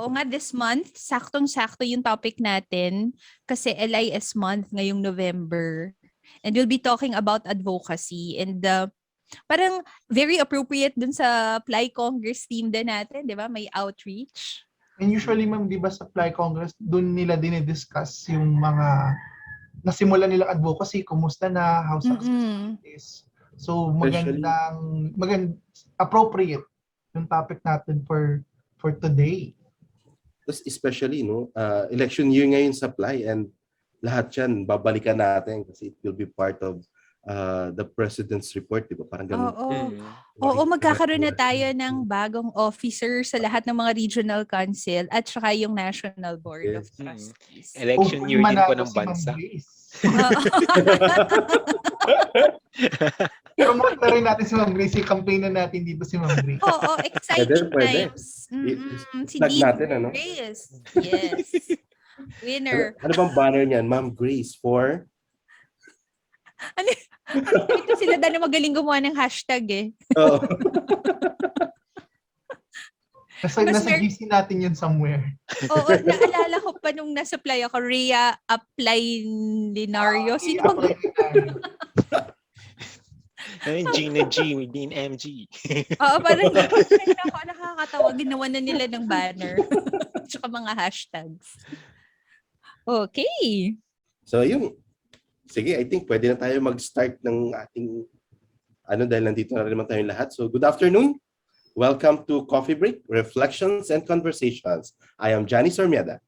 Oo nga, this month, saktong-sakto yung topic natin kasi LIS month ngayong November. And we'll be talking about advocacy and parang very appropriate dun sa Fly Congress team din natin, di ba? May outreach. And usually, ma'am, di ba sa Fly Congress, dun nila dinidiscuss yung mga nasimulan nilang advocacy, kumusta na, how successful it is. So, appropriate yung topic natin for today. Especially, election year ngayon supply and lahat yan, babalikan natin kasi it will be part of the President's report, di ba? Parang ganun. Oo, magkakaroon na tayo ng bagong officer sa lahat ng mga regional council at saka yung National Board of Trustees. Election year din po ng bansa. Promote na rin natin si Ma'am Grace. I-campaign na natin dito si Ma'am Grace. Oo, exciting times. Si natin, Reyes. Yes. Winner. Ano bang banner niyan? Ma'am Grace for? Ito sila na magaling gumawa ng hashtag eh. Oo. Nasa GC natin yun somewhere. Oo, naalala ko pa nung nasupply ako, Rhea Apolinario. Sino bang? G na G, within MG. Oo, parang nakakatawa. Ginawa na nila ng banner. Tsaka mga hashtags. Okay. So, sige, I think pwede na tayo mag-start ng ating dahil nandito na rin naman tayong lahat. So, good afternoon. Welcome to Coffee Break, Reflections and Conversations. I am Janny Surmieda.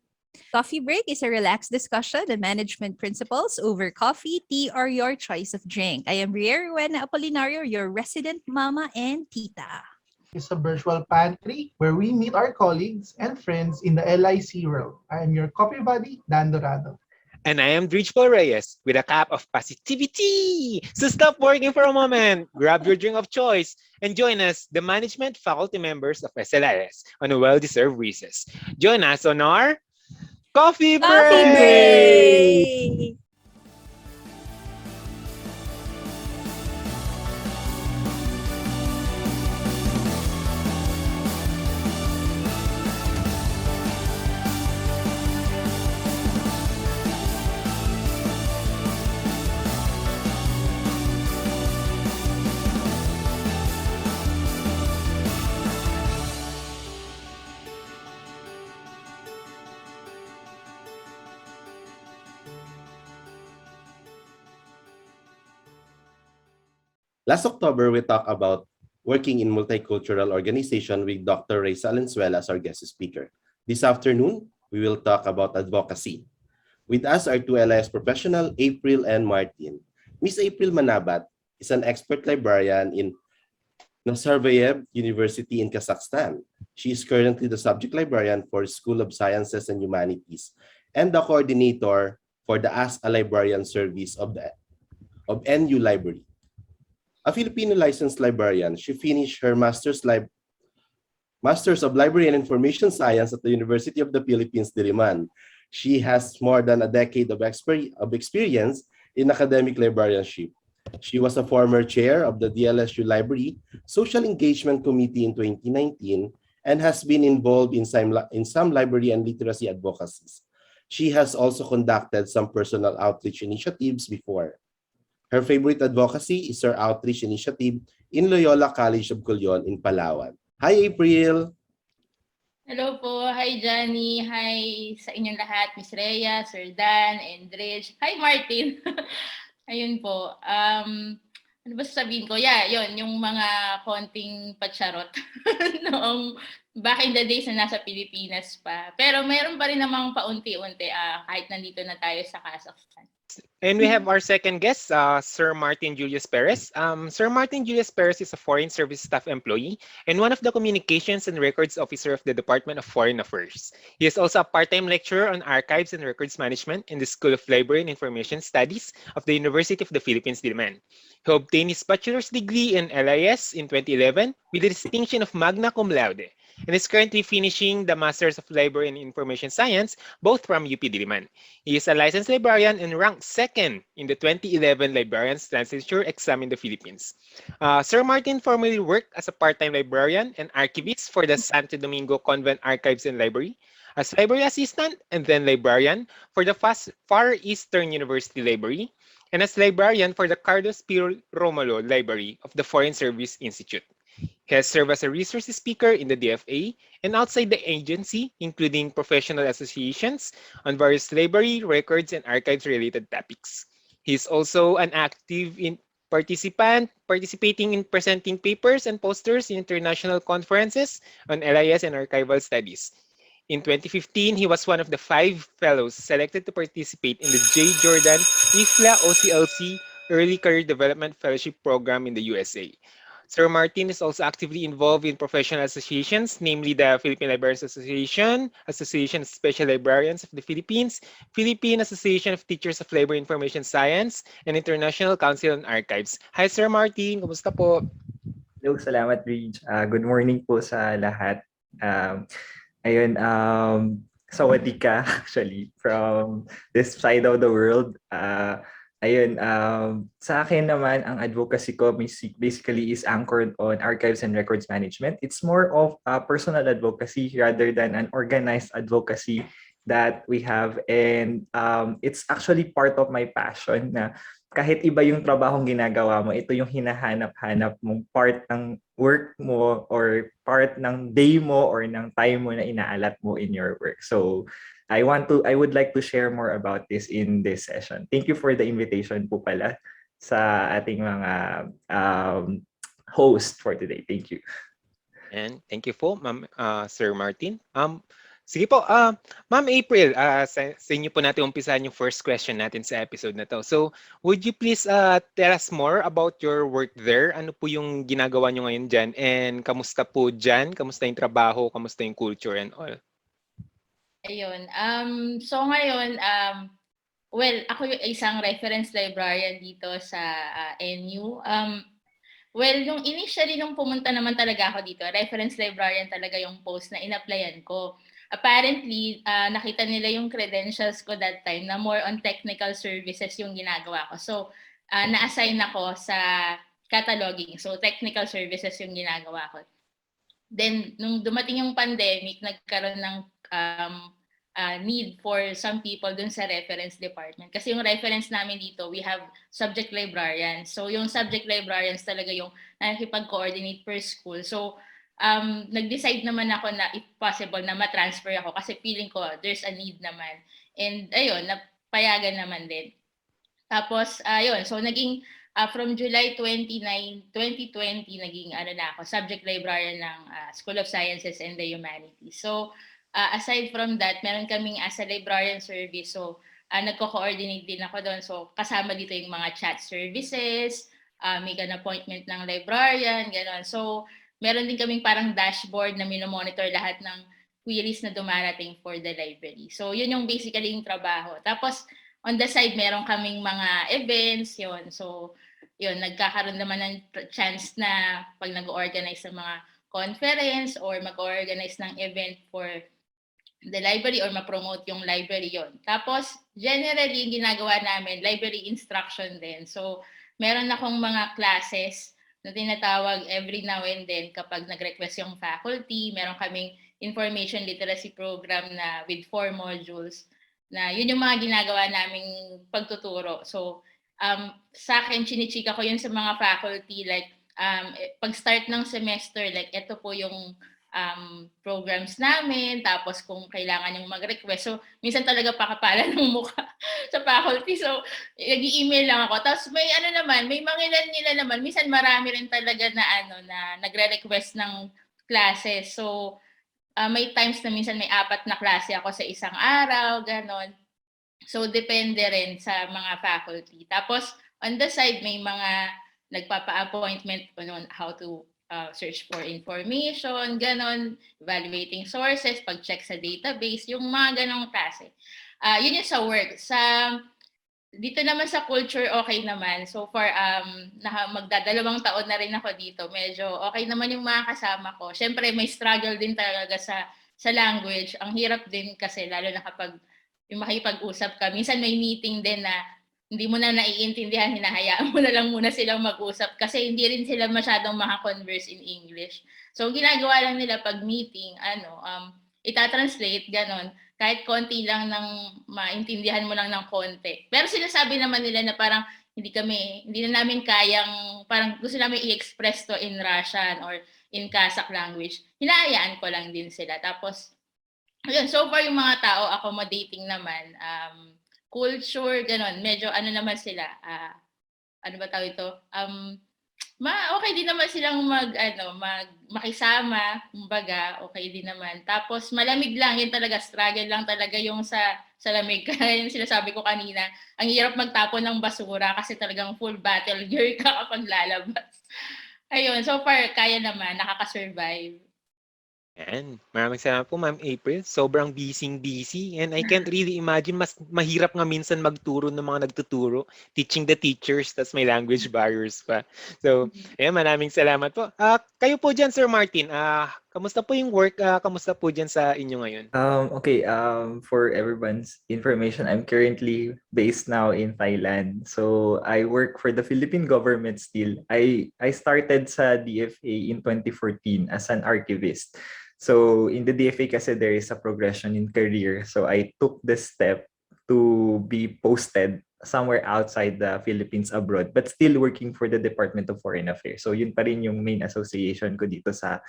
Coffee Break is a relaxed discussion on management principles over coffee, tea, or your choice of drink. I am Rowena, Apolinario, your resident mama and tita. It's a virtual pantry where we meet our colleagues and friends in the LIC world. I am your coffee buddy, Dan Dorado. And I am Dridge Reyes with a cup of positivity. So stop working for a moment, grab your drink of choice, and join us, the management faculty members of SLIS, on a well-deserved recess. Join us on our Coffee Break! Coffee Break! Last October, we talked about working in multicultural organization with Dr. Reyes as our guest speaker. This afternoon, we will talk about advocacy. With us are two LIS professionals, April and Martin. Miss April Manabat is an expert librarian in Nazarbayev University in Kazakhstan. She is currently the subject librarian for School of Sciences and Humanities and the coordinator for the Ask-A-Librarian Service of NU Library. A Filipino licensed librarian, she finished her Master's of Library and Information Science at the University of the Philippines, Diliman. She has more than a decade of experience in academic librarianship. She was a former chair of the DLSU Library Social Engagement Committee in 2019 and has been involved in some library and literacy advocacies. She has also conducted some personal outreach initiatives before. Her favorite advocacy is her outreach initiative in Loyola College of Culion in Palawan. Hi, April! Hello po. Hi, Janny. Hi sa inyong lahat, Miss Rhea, Sir Dan, and Dridge. Hi, Martin. Ayun po. Ano ba sasabihin ko? Yeah, yun. Yung mga konting patsyarot noong back in the days na nasa Pilipinas pa. Pero meron pa rin namang paunti-unti kahit nandito na tayo sa Kazakhstan. And we have our second guest, Sir Martin Julius Perez. Sir Martin Julius Perez is a Foreign Service Staff employee and one of the Communications and Records Officer of the Department of Foreign Affairs. He is also a part-time lecturer on Archives and Records Management in the School of Library and Information Studies of the University of the Philippines, Diliman. He obtained his bachelor's degree in LIS in 2011 with the distinction of magna cum laude. and is currently finishing the Masters of Library and Information Science, both from UP Diliman. He is a licensed librarian and ranked second in the 2011 Librarians Licensure Exam in the Philippines. Sir Martin formerly worked as a part-time librarian and archivist for the Santo Domingo Convent Archives and Library, as library assistant and then librarian for the Far Eastern University Library, and as librarian for the Carlos P. Romulo Library of the Foreign Service Institute. He has served as a resource speaker in the DFA and outside the agency, including professional associations on various library, records, and archives-related topics. He is also an active participant, participating in presenting papers and posters in international conferences on LIS and archival studies. In 2015, he was one of the 5 fellows selected to participate in the J. Jordan IFLA OCLC Early Career Development Fellowship Program in the USA. Sir Martin is also actively involved in professional associations, namely the Philippine Librarians Association, Association of Special Librarians of the Philippines, Philippine Association of Teachers of Library Information Science, and International Council on Archives. Hi, Sir Martin. Kumusta po? Hello, salamat, Dridge. Good morning po sa lahat. Ayun, sawadee ka actually from this side of the world. Ayun, sa akin naman, ang advocacy ko basically is anchored on archives and records management. It's more of a personal advocacy rather than an organized advocacy that we have. And it's actually part of my passion na kahit iba yung trabahong ginagawa mo, ito yung hinahanap-hanap mong part ng work mo or part ng day mo or ng time mo na inaalat mo in your work. So I would like to share more about this in this session. Thank you for the invitation po pala sa ating mga host for today. Thank you. And thank you po, Ma'am Sir Martin. Sige po, Ma'am April, sa inyo po natin umpisahan yung first question natin sa episode na to. So, would you please tell us more about your work there? Ano po yung ginagawa nyo ngayon dyan? And kamusta po dyan? Kamusta yung trabaho? Kamusta yung culture and all? Ayun. So ngayon, well, ako yung isang reference librarian dito sa NU. Well, nung initially nung pumunta naman talaga ako dito, reference librarian talaga yung post na in-applyan ko. Apparently, nakita nila yung credentials ko that time na more on technical services yung ginagawa ko. So, na-assign ako sa cataloging. So, technical services yung ginagawa ko. Then, nung dumating yung pandemic, nagkaroon ng need for some people dun sa reference department. Kasi yung reference namin dito, we have subject librarians. So, yung subject librarians talaga yung nakikipag-coordinate per school. So, nag-decide naman ako na if possible na ma-transfer ako kasi feeling ko there's a need naman. And ayun, napayagan naman din. Tapos, ayun, so naging from July 29, 2020, naging na ako, subject librarian ng School of Sciences and the Humanities. So, aside from that, meron kaming as a librarian service. So, nagko-coordinate din ako doon. So, kasama dito yung mga chat services, make an appointment ng librarian, gano'n. So, meron din kaming parang dashboard na minomonitor lahat ng queries na dumarating for the library. So, yun yung basically yung trabaho. Tapos, on the side, meron kaming mga events, yun. So, yun, nagkakaroon naman ng chance na pag nag-organize ng mga conference or mag-organize ng event for the library or ma-promote yung library yon. Tapos, generally, yung ginagawa namin, library instruction din. So, meron akong mga classes na tinatawag every now and then kapag nag-request yung faculty. Meron kaming information literacy program na with 4 modules na yun yung mga ginagawa naming pagtuturo. So, sa akin, chinichika ko yun sa mga faculty. Like, pag-start ng semester, like, ito po yung programs namin, tapos kung kailangan yung mag-request. So, minsan talaga pakapalan ng mukha sa faculty. So, nag-i-email lang ako. Tapos may may mga nila naman, minsan marami rin talaga na na nagre-request ng classes. So, may times na minsan may 4 na klase ako sa isang araw, ganon. So, depende rin sa mga faculty. Tapos, on the side, may mga nagpapa-appointment on how to search for information, ganon, evaluating sources, pag-check sa database, yung mga ganong klase. Yun yung sa work. Sa dito naman sa culture, okay naman. So far, magdadalawang taon na rin ako dito. Medyo okay naman yung mga kasama ko. Siyempre, may struggle din talaga sa language. Ang hirap din kasi, lalo na kapag yung makipag-usap ka. Minsan may meeting din na hindi mo na naiintindihan, hinahayaan mo na lang muna silang mag-usap kasi hindi rin sila masyadong makakonverse in English. So, ginagawa lang nila pag meeting, itatranslate, ganon. Kahit konti lang ng maintindihan mo lang ng konti. Pero sinasabi naman nila na parang hindi na namin kayang, parang gusto namin i-express to in Russian or in Kazakh language. Hinahayaan ko lang din sila. Tapos, ayun, so far yung mga tao, accommodating naman, culture, ganon. Medyo naman sila, ano ba tawag ito? Okay din naman silang makisama, kumbaga, okay din naman. Tapos malamig lang, yun talaga, struggle lang talaga yung sa lamig. Kaya yung sinasabi ko kanina, ang hirap magtapon ng basura kasi talagang full battle gear ka kapag lalabas. Ayun, so far, kaya naman, nakaka-survive. Yan. Maraming salamat po, Ma'am April. Sobrang busy and I can't really imagine mas mahirap nga minsan magturo ng mga nagtuturo, teaching the teachers, tas may language barriers pa. So, ayan, maraming salamat po. Kayo po dyan, Sir Martin, kamusta po yung work? Kamusta po dyan sa inyo ngayon? Okay, for everyone's information, I'm currently based now in Thailand. So I work for the Philippine government still. I started sa DFA in 2014 as an archivist. So in the DFA kasi there is a progression in career. So I took the step to be posted somewhere outside the Philippines abroad, but still working for the Department of Foreign Affairs. So yun pa rin yung main association ko dito sa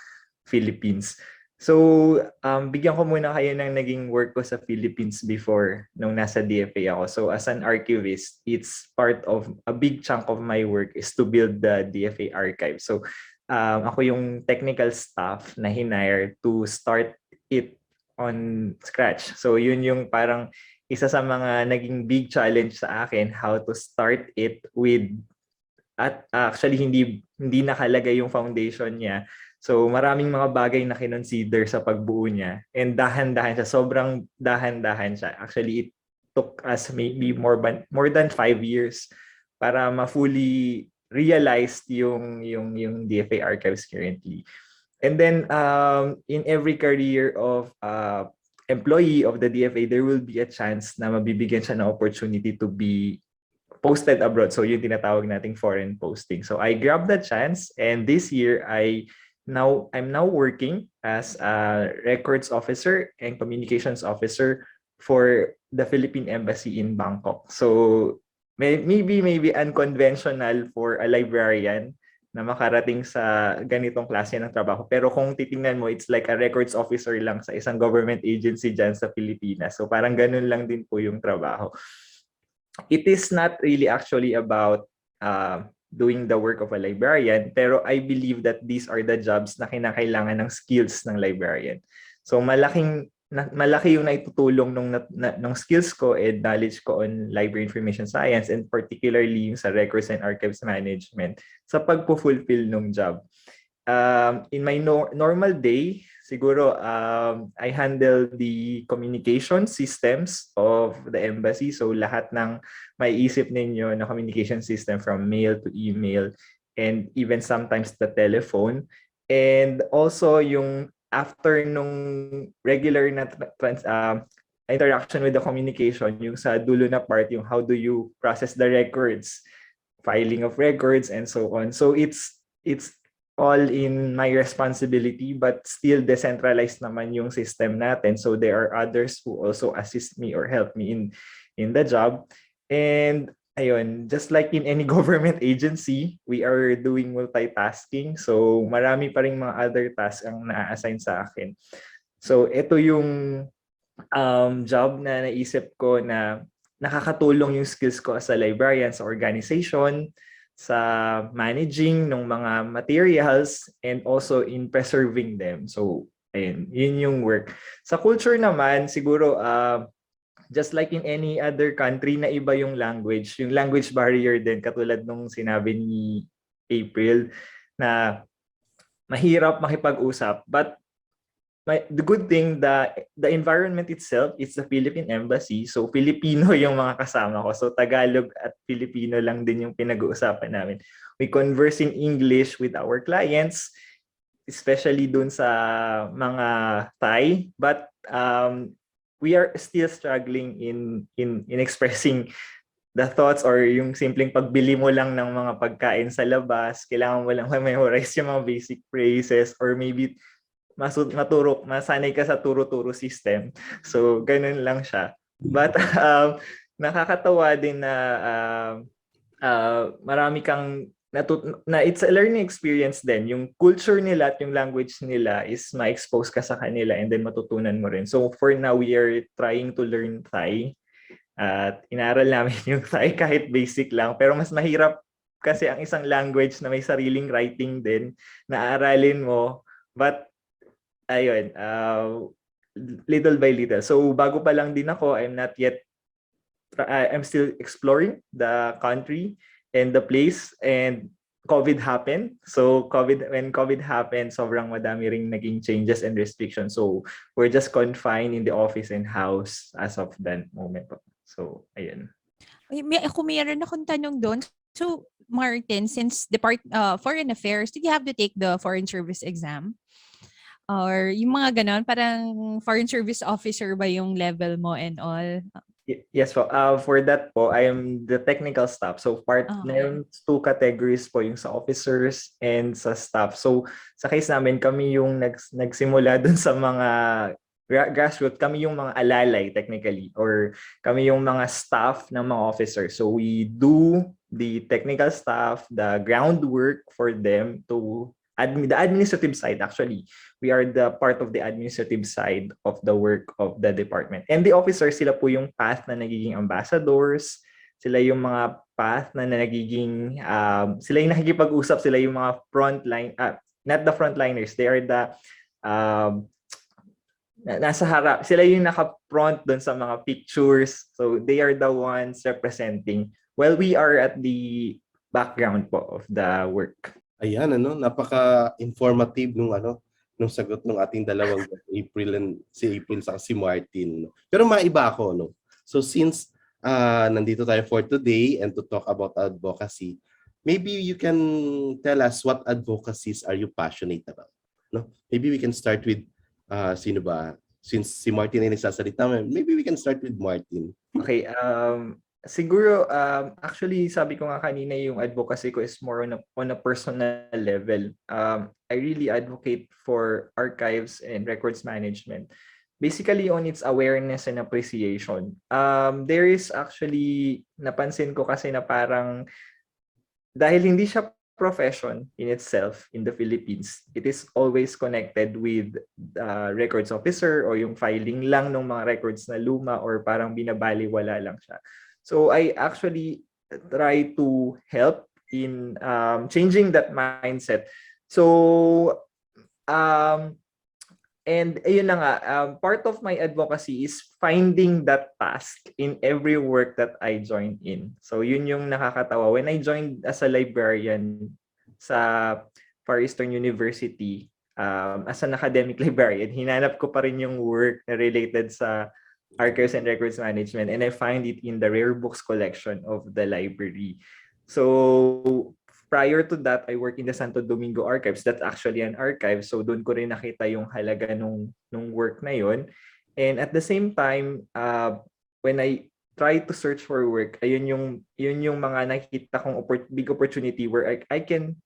Philippines. So, bigyan ko muna kayo ng naging work ko sa Philippines before nung nasa DFA ako. So, as an archivist, it's part of a big chunk of my work is to build the DFA archive. So, ako yung technical staff na hinire to start it on scratch. So, yun yung parang isa sa mga naging big challenge sa akin, how to start it with, at actually hindi nakalagay yung foundation niya. So maraming mga bagay na kinonsider sa pagbuo niya, and dahan-dahan siya, sobrang dahan-dahan siya. Actually, it took us maybe more than 5 years para ma-fully realized yung DFA archives currently. And then in every career of employee of the DFA, there will be a chance na mabibigyan siya ng opportunity to be posted abroad. So yung tinatawag nating foreign posting. So I grabbed the chance, and this year I'm now working as a records officer and communications officer for the Philippine Embassy in Bangkok. So maybe unconventional for a librarian na makarating sa ganitong klase ng trabaho. Pero kung titingnan mo, it's like a records officer lang sa isang government agency dyan sa Pilipinas. So parang ganun lang din po yung trabaho. It is not really actually about doing the work of a librarian, pero I believe that these are the jobs na kinakailangan ng skills ng librarian. So malaki yung naitutulong ng skills ko and knowledge ko on library information science, and particularly yung sa records and archives management sa pagpo-fulfill ng job. In my normal day, siguro I handle the communication systems of the embassy. So lahat ng maiisip ninyo na communication system, from mail to email, and even sometimes the telephone. And also yung after nung regular na interaction with the communication, yung sa dulo na part, yung how do you process the records, filing of records, and so on. So it's all in my responsibility, but still decentralized naman yung system natin. So there are others who also assist me or help me in the job. And ayun, just like in any government agency, we are doing multitasking. So marami pa ring mga other tasks ang na-assign sa akin. So ito yung job na naisip ko na nakakatulong yung skills ko as a librarian sa organization, sa managing ng mga materials, and also in preserving them. So, ayun, yun yung work. Sa culture naman, siguro, just like in any other country na iba yung language barrier din, katulad nung sinabi ni April, na mahirap makipag-usap. But the good thing, the environment itself is the Philippine Embassy. So Filipino yung mga kasama ko. So Tagalog at Filipino lang din yung pinag-uusapan namin. We converse in English with our clients, especially dun sa mga Thai. But we are still struggling in expressing the thoughts, or yung simpleng pagbili mo lang ng mga pagkain sa labas, kailangan mo lang memorize yung mga basic phrases, or maybe masanay ka sa turo-turo system. So, ganun lang siya. But nakakatawa din na marami kang it's a learning experience din. Yung culture nila at yung language nila is ma-expose ka sa kanila and then matutunan mo rin. So, for now, we are trying to learn Thai. At inaral namin yung Thai kahit basic lang. Pero mas mahirap kasi ang isang language na may sariling writing din na aralin mo. But ayun, little by little. So bago pa lang din ako, I'm still exploring the country and the place, and COVID happened. So when COVID happened, sobrang madami ring naging changes and restrictions. So we're just confined in the office and house as of that moment. So ayun. Meron akong tanong doon. So Martin, since Foreign Affairs, did you have to take the Foreign Service exam? Or yung mga ganon, parang foreign service officer ba yung level mo and all? Yes po. For that po, I am the technical staff. So meron 2 categories po, yung sa officers and sa staff. So sa case namin, kami yung nagsimula dun sa mga grassroots, kami yung mga alalay technically, or kami yung mga staff ng mga officers. So we do the technical staff, the groundwork for them to the administrative side. Actually, we are the part of the administrative side of the work of the department. And the officers, sila po yung path na nagiging ambassadors, sila yung mga path na nagiging, sila yung nakikipag-usap, sila yung mga frontline, not the frontliners, they are the, nasa harap, sila yung naka-front doon sa mga pictures. So they are the ones representing, while we are at the background po of the work. Ayan, napaka-informative nung sagot ng ating dalawang si April sa si Martin. Pero maiba ako, no? So since nandito tayo for today and to talk about advocacy, maybe you can tell us what advocacies are you passionate about? No? Maybe we can start with sino ba? Since si Martin ay nagsasalita, maybe we can start with Martin. Okay, siguro, actually, sabi ko nga kanina, yung advocacy ko is more on a personal level. I really advocate for archives and records management, basically on its awareness and appreciation. There is actually, napansin ko kasi na parang, dahil hindi siya profession in itself in the Philippines, it is always connected with records officer or yung filing lang ng mga records na luma or parang binabaliwala lang siya. So I actually try to help in changing that mindset. So and ayun na nga, part of my advocacy is finding that task in every work that I join in. So yun yung nakakatawa. When I joined as a librarian sa Far Eastern University, as an academic librarian, hinanap ko pa rin yung work na related sa archives and records management, and I find it in the rare books collection of the library. So prior to that, I work in the Santo Domingo Archives. That's actually an archive. So doon ko rin nakita yung halaga nung work na yon. And at the same time, when I try to search for work, yun yung mga nakita kong big opportunity where I can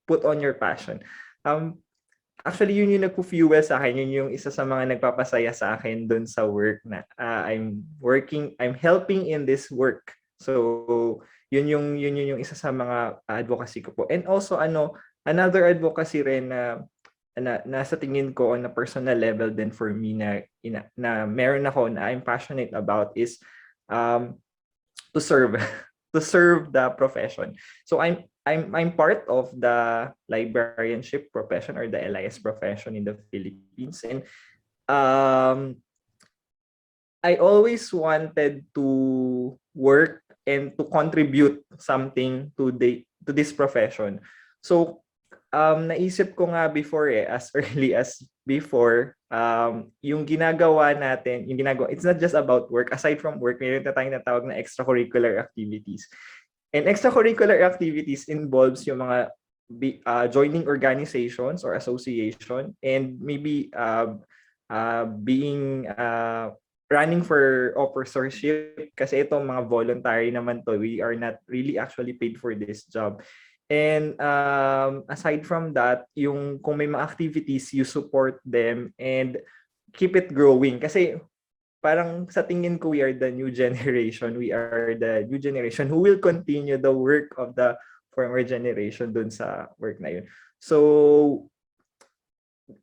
put on your passion. Actually, yun yung nagpo-fuel sa akin. Yun yung isa sa mga nagpapasaya sa akin doon sa work na I'm helping in this work. So, yun yung isa sa mga advocacy ko po. And also, another advocacy rin na nasa tingin ko on a personal level din for me na meron ako na I'm passionate about is to serve the profession. So I'm part of the librarianship profession or the LIS profession in the Philippines, and I always wanted to work and to contribute something to this profession. So naisip ko nga before as early as before, yung ginagawa natin, it's not just about work. Aside from work, mayroon na tayong natawag na extracurricular activities. And extracurricular activities involves yung mga joining organizations or association, and maybe being running for officership, kasi itong mga voluntary naman to, we are not really actually paid for this job. And aside from that, yung kung may mga activities, you support them and keep it growing. Kasi parang sa tingin ko, we are the new generation. We are the new generation who will continue the work of the former generation dun sa work na yun. So,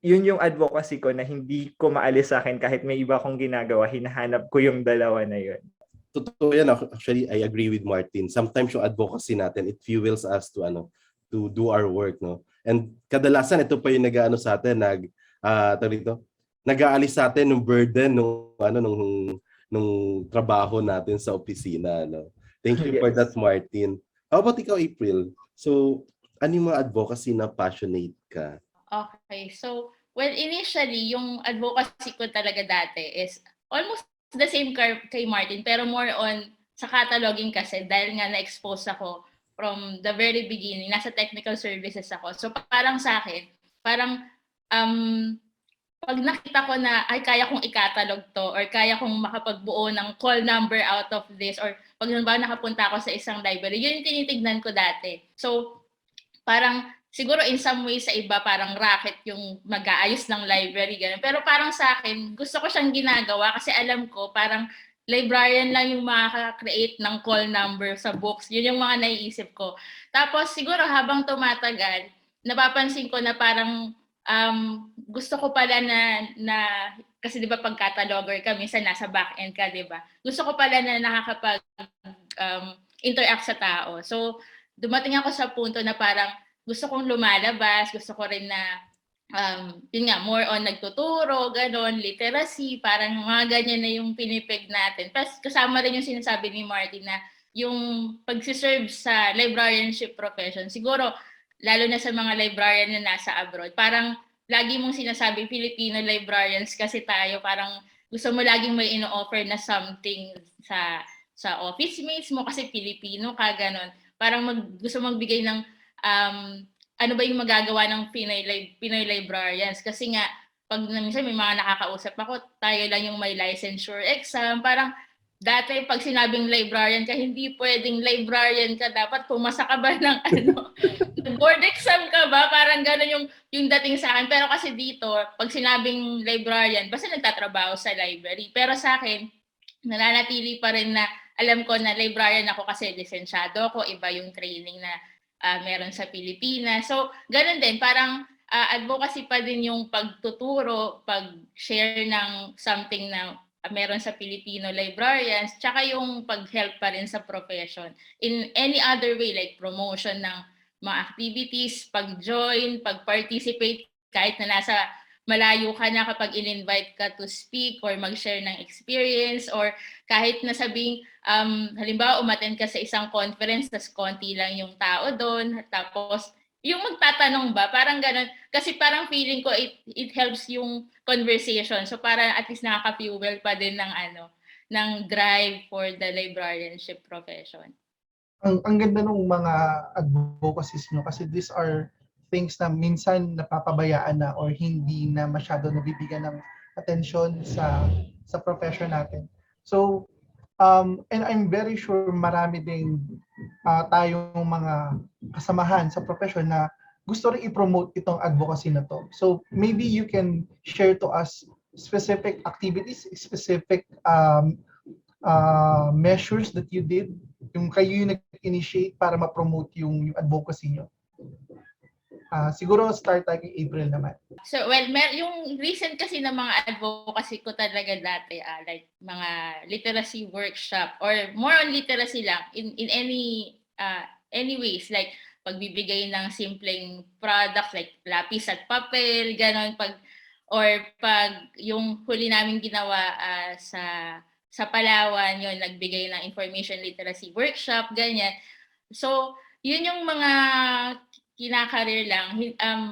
yun yung advocacy ko na hindi ko maalis sa akin kahit may iba akong ginagawa, hinahanap ko yung dalawa na yun. Totoo yan. Actually, I agree with Martin. Sometimes yung advocacy natin, it fuels us to do our work, no? And kadalasan ito pa yung nag-aano sa atin, nag-aalis sa atin ng burden nung trabaho natin sa opisina, no? Thank you for Yes. that, Martin. How about ikaw, April? So, ano yung mga advocacy na passionate ka? Okay. So, well, initially, yung advocacy ko talaga dati is almost the same kay Martin, pero more on sa cataloging kasi dahil nga na-expose ako from the very beginning. Nasa technical services ako. So, parang sa akin, parang pag nakita ko na ay kaya kong i-catalog to or kaya kong makapagbuo ng call number out of this, or pag nakapunta ako sa isang library, yun yung tinitignan ko dati. So, parang siguro in some ways sa iba parang racket yung mag-aayos ng library, ganun. Pero parang sa akin, gusto ko siyang ginagawa kasi alam ko parang librarian lang yung makaka-create ng call number sa books. Yun yung mga naiisip ko. Tapos siguro habang tumatagal, napapansin ko na parang gusto ko pala na kasi 'di ba pag cataloger ka minsan nasa back end ka, 'di ba? Gusto ko pala na nakakapag interact sa tao. So dumating ako sa punto na parang gusto kong lumalabas, gusto ko rin na yun nga, more on nagtuturo, ganon, literacy, parang mga ganyan na yung pinipig natin. Plus kasama rin yung sinasabi ni Martin na yung pagsiserve sa librarianship profession. Siguro lalo na sa mga librarian na nasa abroad, parang lagi mong sinasabi Filipino librarians kasi tayo, parang gusto mo laging may ino-offer na something sa office mates mo kasi Filipino ka, ganon. Parang gusto magbigay ng ano ba yung magagawa ng Pinoy librarians. Kasi nga, pag minsan may mga nakakausap ako, tayo lang yung may licensure exam, parang dati pag sinabing librarian ka, hindi pwedeng librarian ka, dapat pumasa ka ba ng board exam ka ba? Parang gano'n yung dating sa akin. Pero kasi dito, pag sinabing librarian, basta nagtatrabaho sa library. Pero sa akin, nananatili pa rin na alam ko na librarian ako kasi lisensyado ako, iba yung training na meron sa Pilipinas. So, gano'n din, parang advocacy pa din yung pagtuturo, pag-share ng something na meron sa Filipino librarians, tsaka yung pag-help pa rin sa profession in any other way, like promotion ng mga activities, pag-join, pag-participate, kahit na nasa malayo ka na kapag in-invite ka to speak or mag-share ng experience, or kahit na sabing, halimbawa umattend ka sa isang conference, tas konti lang yung tao doon, tapos yung magtatanong ba, parang ganun. Kasi parang feeling ko it helps yung conversation. So para at least nakaka-fuel pa din ng drive for the librarianship profession. Ang ganda ng mga advocacies nyo kasi these are things na minsan napapabayaan na or hindi na masyado nabibigyan ng atensyon sa profession natin. So, and I'm very sure marami ding tayong mga kasamahan sa profession na gusto rin i-promote itong advocacy na to. So maybe you can share to us specific activities, specific measures that you did, yung kayo yung nag-initiate para ma-promote yung advocacy nyo. Siguro start tayo kay April naman. So, well, yung recent kasi na mga advocacy ko talaga dati, like mga literacy workshop or more on literacy lang in any ways, like pagbibigay ng simpleng products like lapis at papel, ganon, pag yung huli namin ginawa sa Palawan, yun, nagbigay ng information literacy workshop, ganyan. So, yun yung mga kinakareer lang,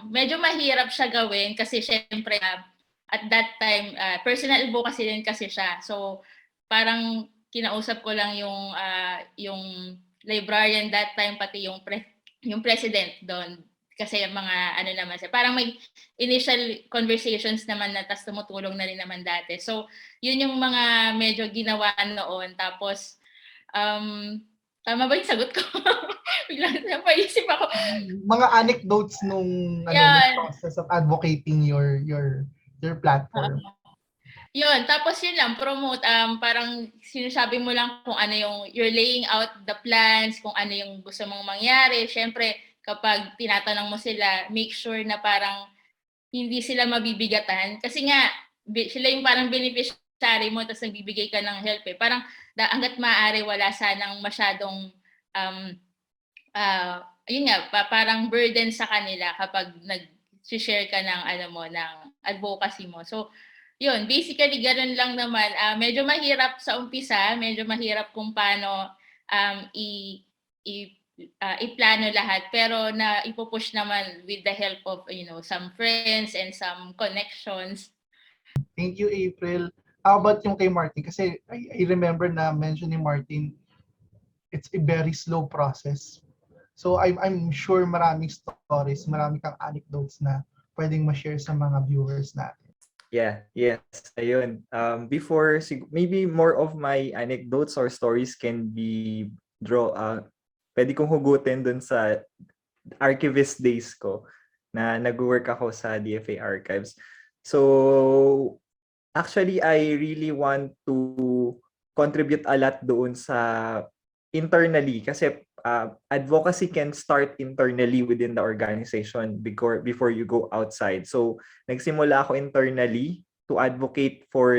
medyo mahirap siya gawin kasi syempre at that time, personal advocacy din kasi siya. So, parang kinausap ko lang yung librarian that time, pati yung president doon. Kasi mga ano naman siya. Parang may initial conversations naman na tas tumutulong na rin naman dati. So, yun yung mga medyo ginawa noon. Tapos, tama ba yung sagot ko? Biglang napaisip ako. Mga anecdotes nung Yan. process of advocating your platform. Yun, tapos yun lang, promote, parang sinasabi mo lang kung ano yung, you're laying out the plans, kung ano yung gusto mong mangyari. Siyempre, kapag tinatanong mo sila, make sure na parang hindi sila mabibigatan. Kasi nga, sila yung parang beneficiary mo, tapos nagbibigay ka ng help eh. Parang, hanggat maaari, wala sanang masyadong, yun nga, parang burden sa kanila kapag nag-share ka ng, ng advocacy mo. So, yun, basically, ganun lang naman. Medyo mahirap sa umpisa, medyo mahirap kung paano iplano lahat, pero na ipupush naman with the help of some friends and some connections. Thank you, April. How about yung kay Martin? Kasi I remember na mention ni Martin, it's a very slow process. So I'm sure maraming stories, marami kang anecdotes na pwedeng ma-share sa mga viewers natin. Yeah, yes. Ayun. Before, maybe more of my anecdotes or stories can be pwede kong hugutin dun sa archivist days ko na nag-work ako sa DFA Archives. So, actually, I really want to contribute a lot doon sa internally kasi advocacy can start internally within the organization before you go outside. So, nagsimula ako internally to advocate for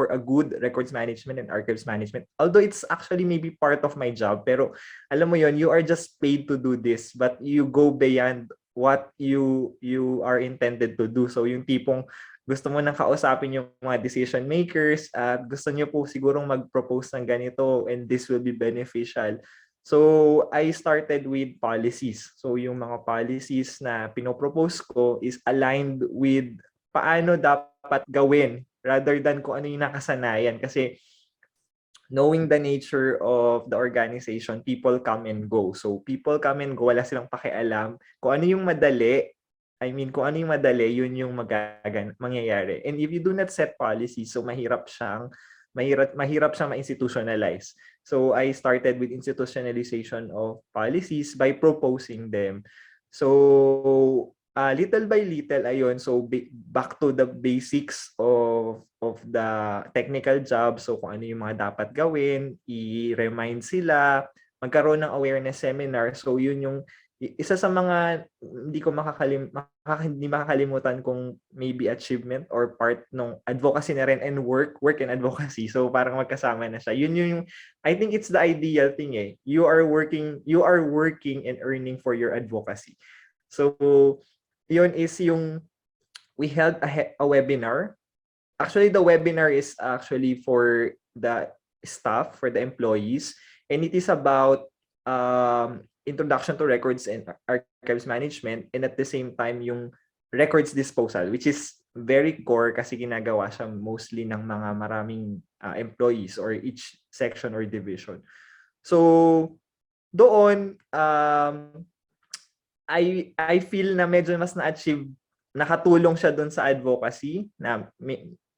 a good records management and archives management. Although it's actually maybe part of my job, pero alam mo yon, you are just paid to do this, but you go beyond what you are intended to do. So yung tipong gusto mo nang kausapin yung mga decision makers at gusto niyo po sigurong mag-propose ng ganito and this will be beneficial. So I started with policies. So yung mga policies na pinopropose ko is aligned with paano dapat gawin rather than kung ano yung nakasanayan. Kasi knowing the nature of the organization, people come and go. So people come and go, wala silang pakialam. Kung ano yung madali, kung ano yung madali, yun yung mangyayari. And if you do not set policy, so mahirap siyang ma-institutionalize. So I started with institutionalization of policies by proposing them. So little by little, ayun, so back to the basics of the technical job. So kung ano yung mga dapat gawin, i-remind sila, magkaroon ng awareness seminar. So yun yung isa sa mga hindi makakalimutan kung maybe achievement or part ng advocacy na rin and work and advocacy. So parang magkasama na siya. Yun yung I think it's the ideal thing eh. You are working and earning for your advocacy. So yun is yung we held a webinar. Actually, the webinar is actually for the staff, for the employees, and it is about introduction to records and archives management, and at the same time yung records disposal, which is very core kasi ginagawa siya mostly ng mga maraming employees or each section or division. So doon I feel na medyo mas na-achieve, nakatulong siya doon sa advocacy na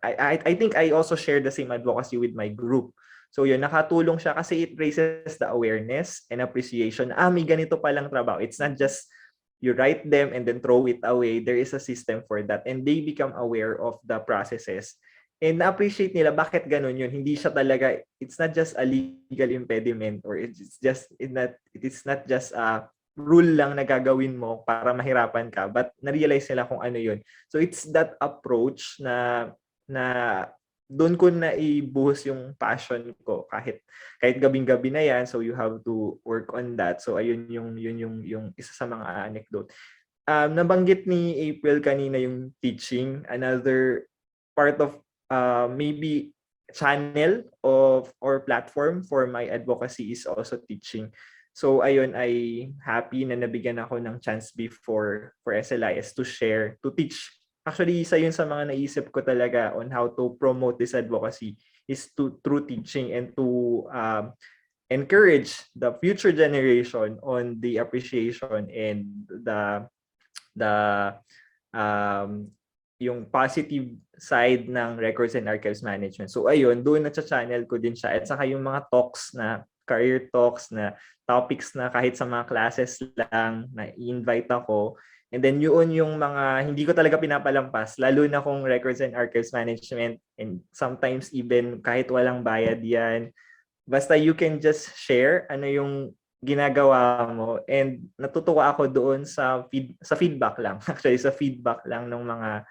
I think I also share the same advocacy with my group. So yun, nakatulong siya kasi it raises the awareness and appreciation. May ganito palang trabaho. It's not just you write them and then throw it away. There is a system for that and they become aware of the processes. And na-appreciate nila bakit ganun yun. Hindi siya talaga, it's not just a legal impediment or it is not just a rule lang na gagawin mo para mahirapan ka, but na-realize nila kung ano yun. So it's that approach na doon ko na ibuhos yung passion ko kahit gabing-gabi na yan, so you have to work on that. So ayun yung isa sa mga anecdote. Nabanggit ni April kanina yung teaching. Another part of maybe channel of or platform for my advocacy is also teaching. So ayun, ay happy na nabigyan ako ng chance before for SLIS to share, to teach. Actually, isa yun sa mga naisip ko talaga on how to promote this advocacy is through teaching and to encourage the future generation on the appreciation and the um, yung positive side ng records and archives management. So ayun, doon na channel ko din siya. At saka yung mga talks na, career talks na topics na kahit sa mga classes lang na i-invite ako. And then yun yung mga hindi ko talaga pinapalampas, lalo na kung records and archives management, and sometimes even kahit walang bayad yan. Basta you can just share ano yung ginagawa mo, and natutuwa ako doon sa feedback lang. Actually, sa feedback lang ng mga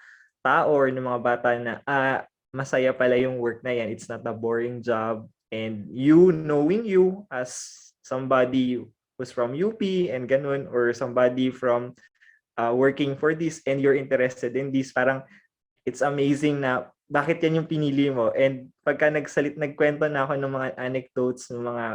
tao or ng mga bata na masaya pala yung work na yan. It's not a boring job. And you, knowing you as somebody who's from UP and ganun, or somebody from working for this and you're interested in this, parang it's amazing na bakit yan yung pinili mo. And pagka nagkwento na ako ng mga anecdotes, ng mga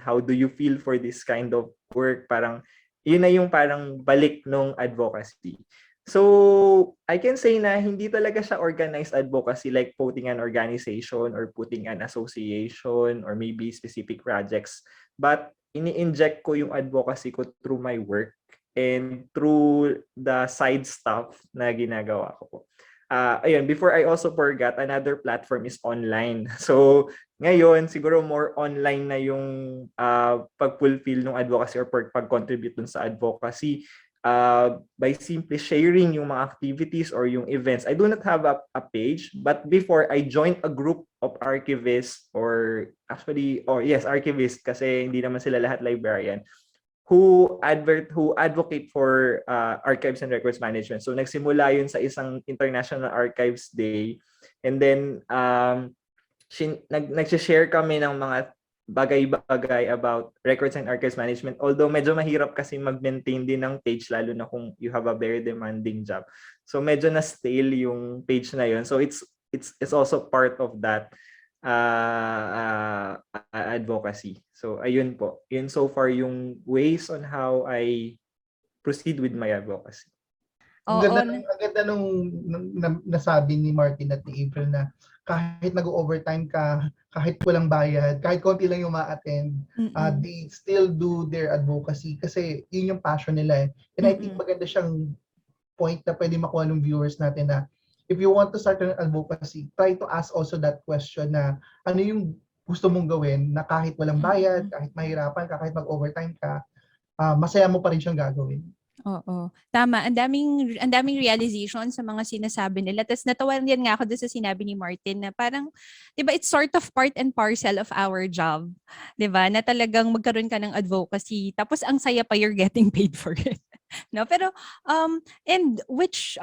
how do you feel for this kind of work, parang yun na yung parang balik nung advocacy. So I can say na hindi talaga siya organized advocacy like putting an organization or putting an association or maybe specific projects, but ini-inject ko yung advocacy ko through my work and through the side stuff na ginagawa ko po. Ayun, before I also forgot, another platform is online. So ngayon, siguro more online na yung pag-fulfill ng advocacy or pag-contribute dun sa advocacy by simply sharing yung mga activities or yung events. I do not have a page, but before I joined a group of archivists archivists kasi hindi naman sila lahat librarian, who advocate for archives and records management. So nagsimula yun sa isang International Archives Day, and then nag-share kami ng mga bagay-bagay about records and archives management. Although medyo mahirap kasi mag-maintain din ng page, lalo na kung you have a very demanding job. So medyo na stale yung page na yun. So it's also part of that advocacy. So ayun po. Yun so far yung ways on how I proceed with my advocacy. Ang ganda nung nasabi ni Martin at ni April na kahit nag-overtime ka, kahit walang bayad, kahit konti lang yung ma-attend, they still do their advocacy kasi yun yung passion nila. And I think maganda siyang point na pwede makuha ng viewers natin na if you want to start an advocacy, try to ask also that question na ano yung gusto mong gawin na kahit walang bayad, kahit mahirapan ka, kahit mag-overtime ka, masaya mo pa rin siyang gagawin. Oo. Tama. Ang daming realization sa mga sinasabi nila. Tapos natawa din nga ako doon sa sinabi ni Martin na parang, di ba, it's sort of part and parcel of our job. Di ba? Na talagang magkaroon ka ng advocacy. Tapos ang saya pa, you're getting paid for it. No, pero and which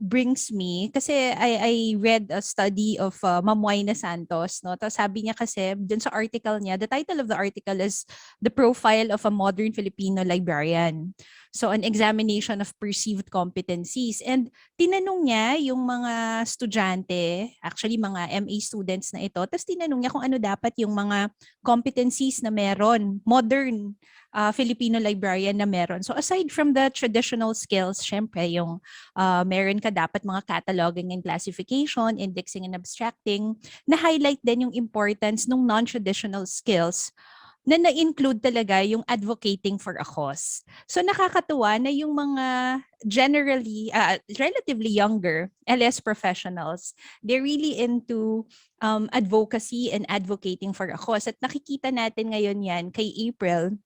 brings me kasi I read a study of Ma'am Wayna Santos, no. Tapos sabi niya kasi dun sa article niya, the title of the article is The Profile of a Modern Filipino Librarian. So an examination of perceived competencies, and tinanong niya yung mga estudyante, actually mga MA students na ito, tapos tinanong niya kung ano dapat yung mga competencies na meron, modern Filipino librarian na meron. So aside from the traditional skills, syempre yung meron ka dapat mga cataloging and classification, indexing and abstracting, na-highlight din yung importance ng non-traditional skills na na-include talaga yung advocating for a cause. So nakakatuwa na yung mga generally, relatively younger LS professionals, they're really into advocacy and advocating for a cause. At nakikita natin ngayon yan kay April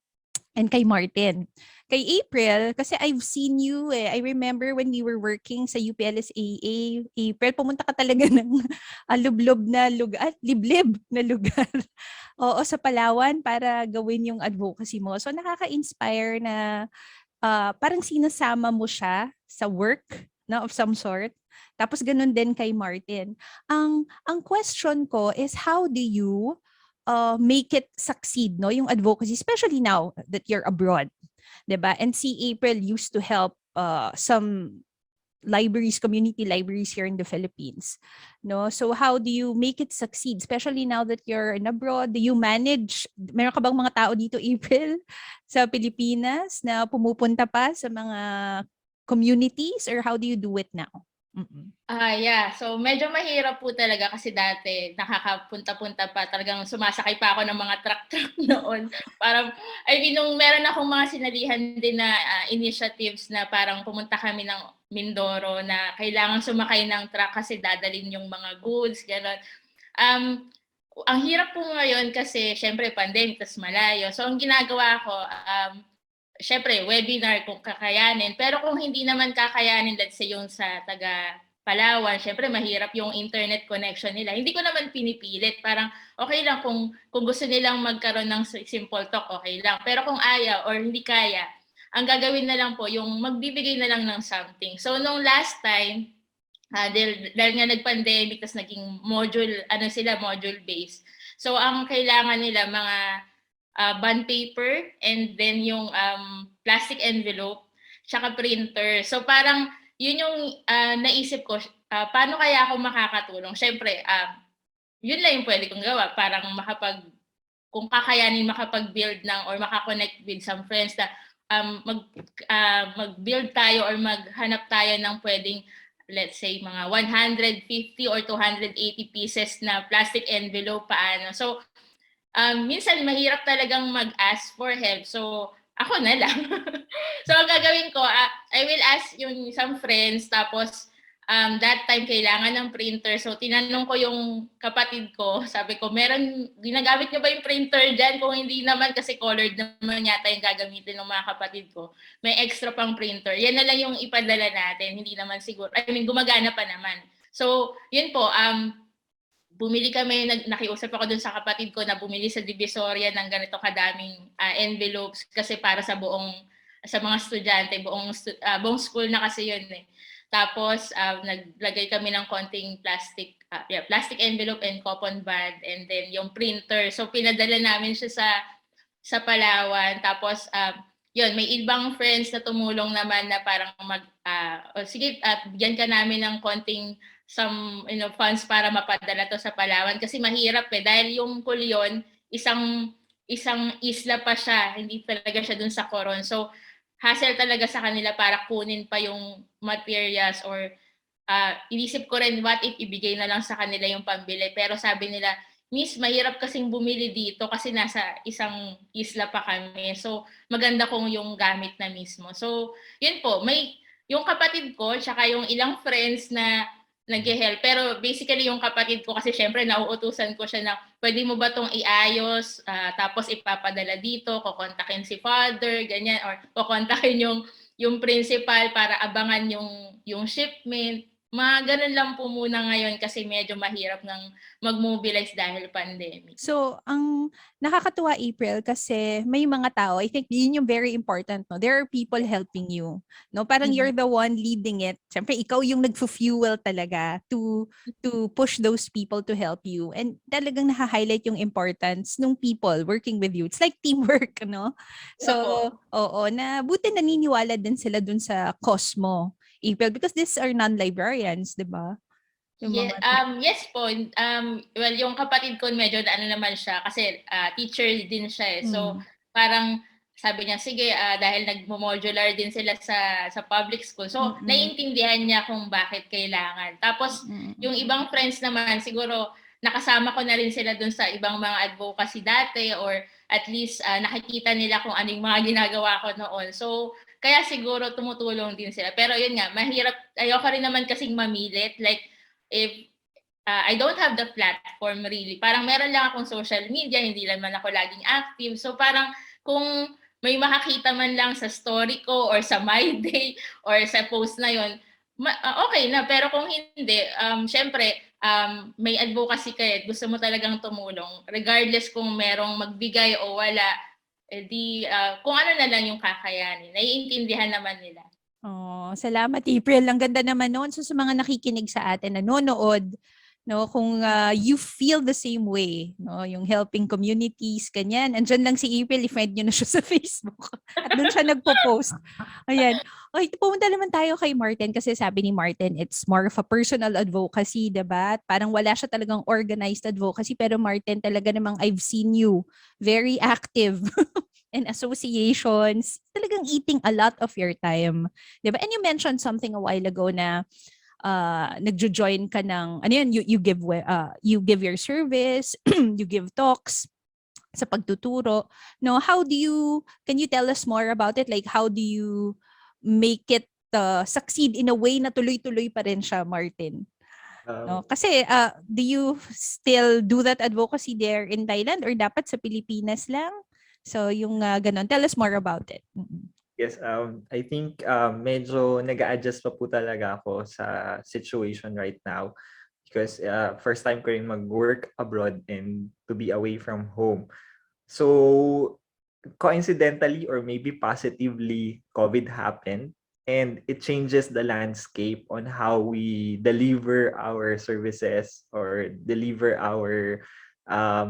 and kay Martin. Kay April, kasi I've seen you I remember when we were working sa UPLSAA, April, pumunta ka talaga ng liblib na lugar. Oo, sa Palawan para gawin yung advocacy mo. So nakaka-inspire na parang sinasama mo siya sa work na of some sort. Tapos ganun din kay Martin. Ang question ko is, how do you make it succeed, no, yung advocacy, especially now that you're abroad, diba? And si April used to help some libraries, community libraries here in the Philippines. No? So how do you make it succeed? Especially now that you're in abroad, do you manage, meron ka bang mga tao dito, April, sa Pilipinas na pumupunta pa sa mga communities, or how do you do it now? Yeah. So, medyo mahirap po talaga kasi dati nakakapunta-punta pa. Talagang sumasakay pa ako ng mga truck-truck noon. Parang, nung meron akong mga sinalihan din na initiatives na parang pumunta kami ng Mindoro na kailangan sumakay ng truck kasi dadalhin yung mga goods, gano'n. Ang hirap po ngayon kasi syempre pandemic, tas malayo. So, ang ginagawa ko, syempre, webinar kung kakayanin. Pero kung hindi naman kakayanin, let's say yung sa taga Palawan, syempre mahirap yung internet connection nila. Hindi ko naman pinipilit. Parang okay lang kung gusto nilang magkaroon ng simple talk, okay lang. Pero kung ayaw or hindi kaya, ang gagawin na lang po, yung magbibigay na lang ng something. So, nung last time, dahil nga nag-pandemic, tas naging module based. So, ang kailangan nila mga bond paper, and then yung plastic envelope, tsaka printer. So parang yun yung naisip ko, paano kaya ako makakatulong? Syempre, yun lang yung pwede kong gawa. Parang kung kakayanin makapag-build ng or makakonect with some friends na mag-build tayo or maghanap tayo ng pwedeng, let's say, mga 150 or 280 pieces na plastic envelope, paano. So, minsan mahirap talagang mag-ask for help. So, ako na lang. So, ang gagawin ko, I will ask yung some friends, tapos that time kailangan ng printer. So, tinanong ko yung kapatid ko, sabi ko, ginagamit niyo ba yung printer dyan? Kung hindi naman, kasi colored naman yata yung gagamitin ng mga kapatid ko. May extra pang printer. Yan na lang yung ipadala natin. Hindi naman siguro, gumagana pa naman. So, yun po, bumili kami, nakiusap ako dun sa kapatid ko na bumili sa Divisoria ng ganito kadaming envelopes kasi para sa mga estudyante, buong school na kasi yun eh. Tapos naglagay kami ng konting plastic envelope and coupon band, and then yung printer. So pinadala namin siya sa Palawan. Tapos yun, may ibang friends na tumulong naman na parang sige, bigyan ka namin ng konting some funds para mapadala to sa Palawan kasi mahirap dahil yung Kulyon isang isla pa siya, hindi talaga siya dun sa Coron. So hassle talaga sa kanila para kunin pa yung materials, or inisip ko rin what if ibigay na lang sa kanila yung pambili, pero sabi nila, Miss, mahirap kasing bumili dito kasi nasa isang isla pa kami. So maganda kung yung gamit na mismo. So yun po, may yung kapatid ko tsaka yung ilang friends na nag-help. Pero basically yung kapatid ko kasi syempre nauutusan ko siya na pwede mo ba itong iayos, tapos ipapadala dito, kukontakin si father, ganyan, or kukontakin yung principal para abangan yung shipment. Mga ganun lang po muna ngayon kasi medyo mahirap ng mag-mobilize dahil pandemic. So, ang nakakatuwa, April, kasi may mga tao, I think yun yung very important, no? There are people helping you, no? Parang you're the one leading it. Siyempre, ikaw yung nagfu-fuel talaga to push those people to help you. And talagang naka-highlight yung importance ng people working with you. It's like teamwork, no? So, oo, na buti naniniwala din sila dun sa cause mo, April, because these are non-librarians, di ba? Yes po. Well, yung kapatid ko medyo naman siya kasi teacher din siya eh. So parang sabi niya, sige, dahil nagmo-modular din sila sa public school. So naiintindihan niya kung bakit kailangan. Tapos yung ibang friends naman, siguro nakasama ko na rin sila dun sa ibang mga advocacy dati, or at least nakikita nila kung anong mga ginagawa ko noon. So kaya siguro tumutulong din sila. Pero yun nga, mahirap. Ayoko rin naman kasing mamilit. Like, if I don't have the platform really, parang meron lang akong social media, hindi naman ako laging active. So parang kung may makakita man lang sa story ko or sa my day or sa post na yon, okay na. Pero kung hindi, syempre, may advocacy ka gusto mo talagang tumulong. Regardless kung merong magbigay o wala, kung ano na lang yung kakayanin, naiintindihan naman nila. Oh, salamat, April. Ang ganda naman noon. So, sa mga nakikinig sa atin, nanonood, no, kung you feel the same way, no, yung helping communities, ganyan. Andyan lang si April, i-friend nyo na siya sa Facebook. At doon siya nagpo-post. Ayan. Okay, pumunta naman tayo kay Martin kasi sabi ni Martin, it's more of a personal advocacy, diba? Parang wala siya talagang organized advocacy, pero Martin, talaga namang I've seen you very active in associations, talagang eating a lot of your time. Diba? And you mentioned something a while ago na nagjo-join ka ng, ano yan, you give your service, you give talks sa pagtuturo. No, can you tell us more about it? Like, how do you make it succeed in a way na tuloy-tuloy pa rin siya, Martin? No? Kasi, do you still do that advocacy there in Thailand or dapat sa Pilipinas lang? So, yung ganon. Tell us more about it. Yes, I think medyo nag-a-adjust pa po talaga ako sa situation right now because first time ko rin mag-work abroad and to be away from home. So, coincidentally or maybe positively, COVID happened and it changes the landscape on how we deliver our services or deliver our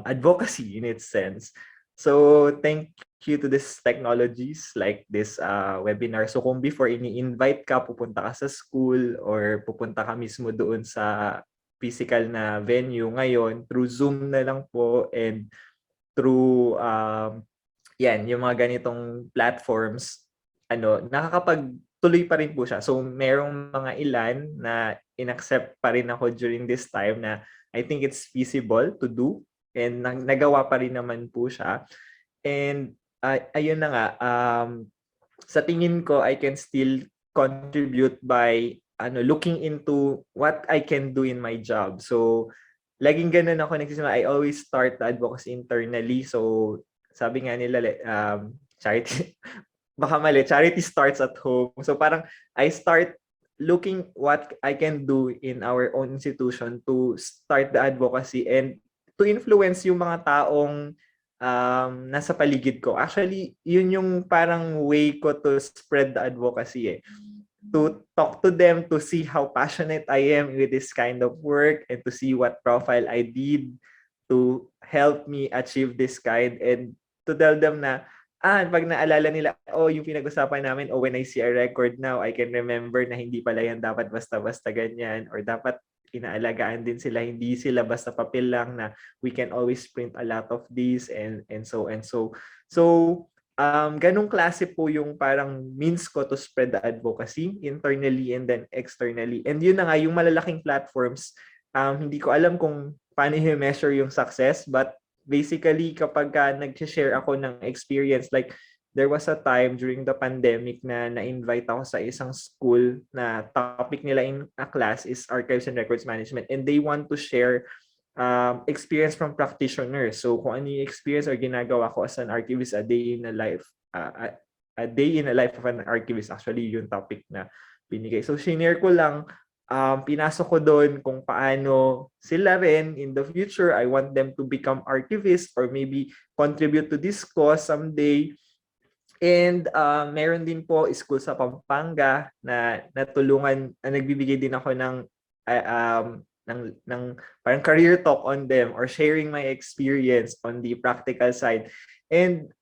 advocacy in its sense. So, thank you to these technologies like this webinar. So, kung before ini-invite ka, pupunta ka sa school or pupunta ka mismo doon sa physical na venue, ngayon, through Zoom na lang po and through yung mga ganitong platforms, nakakapagtuloy pa rin po siya. So merong mga ilan na inaccept pa rin ako during this time na I think it's feasible to do and nagawa pa rin naman po siya. And ayun na nga, sa tingin ko I can still contribute by looking into what I can do in my job. So laging ganun ako nagsisimula. I always start the advocacy internally. So, sabi nga nila, charity, baka mali, charity starts at home. So, parang I start looking what I can do in our own institution to start the advocacy and to influence yung mga taong nasa paligid ko. Actually, yun yung parang way ko to spread the advocacy to talk to them, to see how passionate I am with this kind of work and to see what profile I did to help me achieve this kind and to tell them na, pag naalala nila, yung pinag-usapan namin, when I see a record now, I can remember na hindi pala yan dapat basta-basta ganyan or dapat inaalagaan din sila, hindi sila basta papel lang na we can always print a lot of these and so and so. So, ganong klase po yung parang means ko to spread the advocacy internally and then externally. And yun na nga, yung malalaking platforms, hindi ko alam kung paano i-measure yung success, but basically kapag nag-share ako ng experience, like there was a time during the pandemic na na-invite ako sa isang school na topic nila in a class is Archives and Records Management and they want to share experience from practitioners. So kung ano yung experience or ginagawa ko as an archivist, a day in a life of an archivist, actually yung topic na binigay. So shinare ko lang, pinasok ko doon kung paano sila rin in the future, I want them to become archivists or maybe contribute to this cause someday. And meron din po school sa Pampanga na natulungan, nagbibigay din ako ng parang career talk on them or sharing my experience on the practical side. And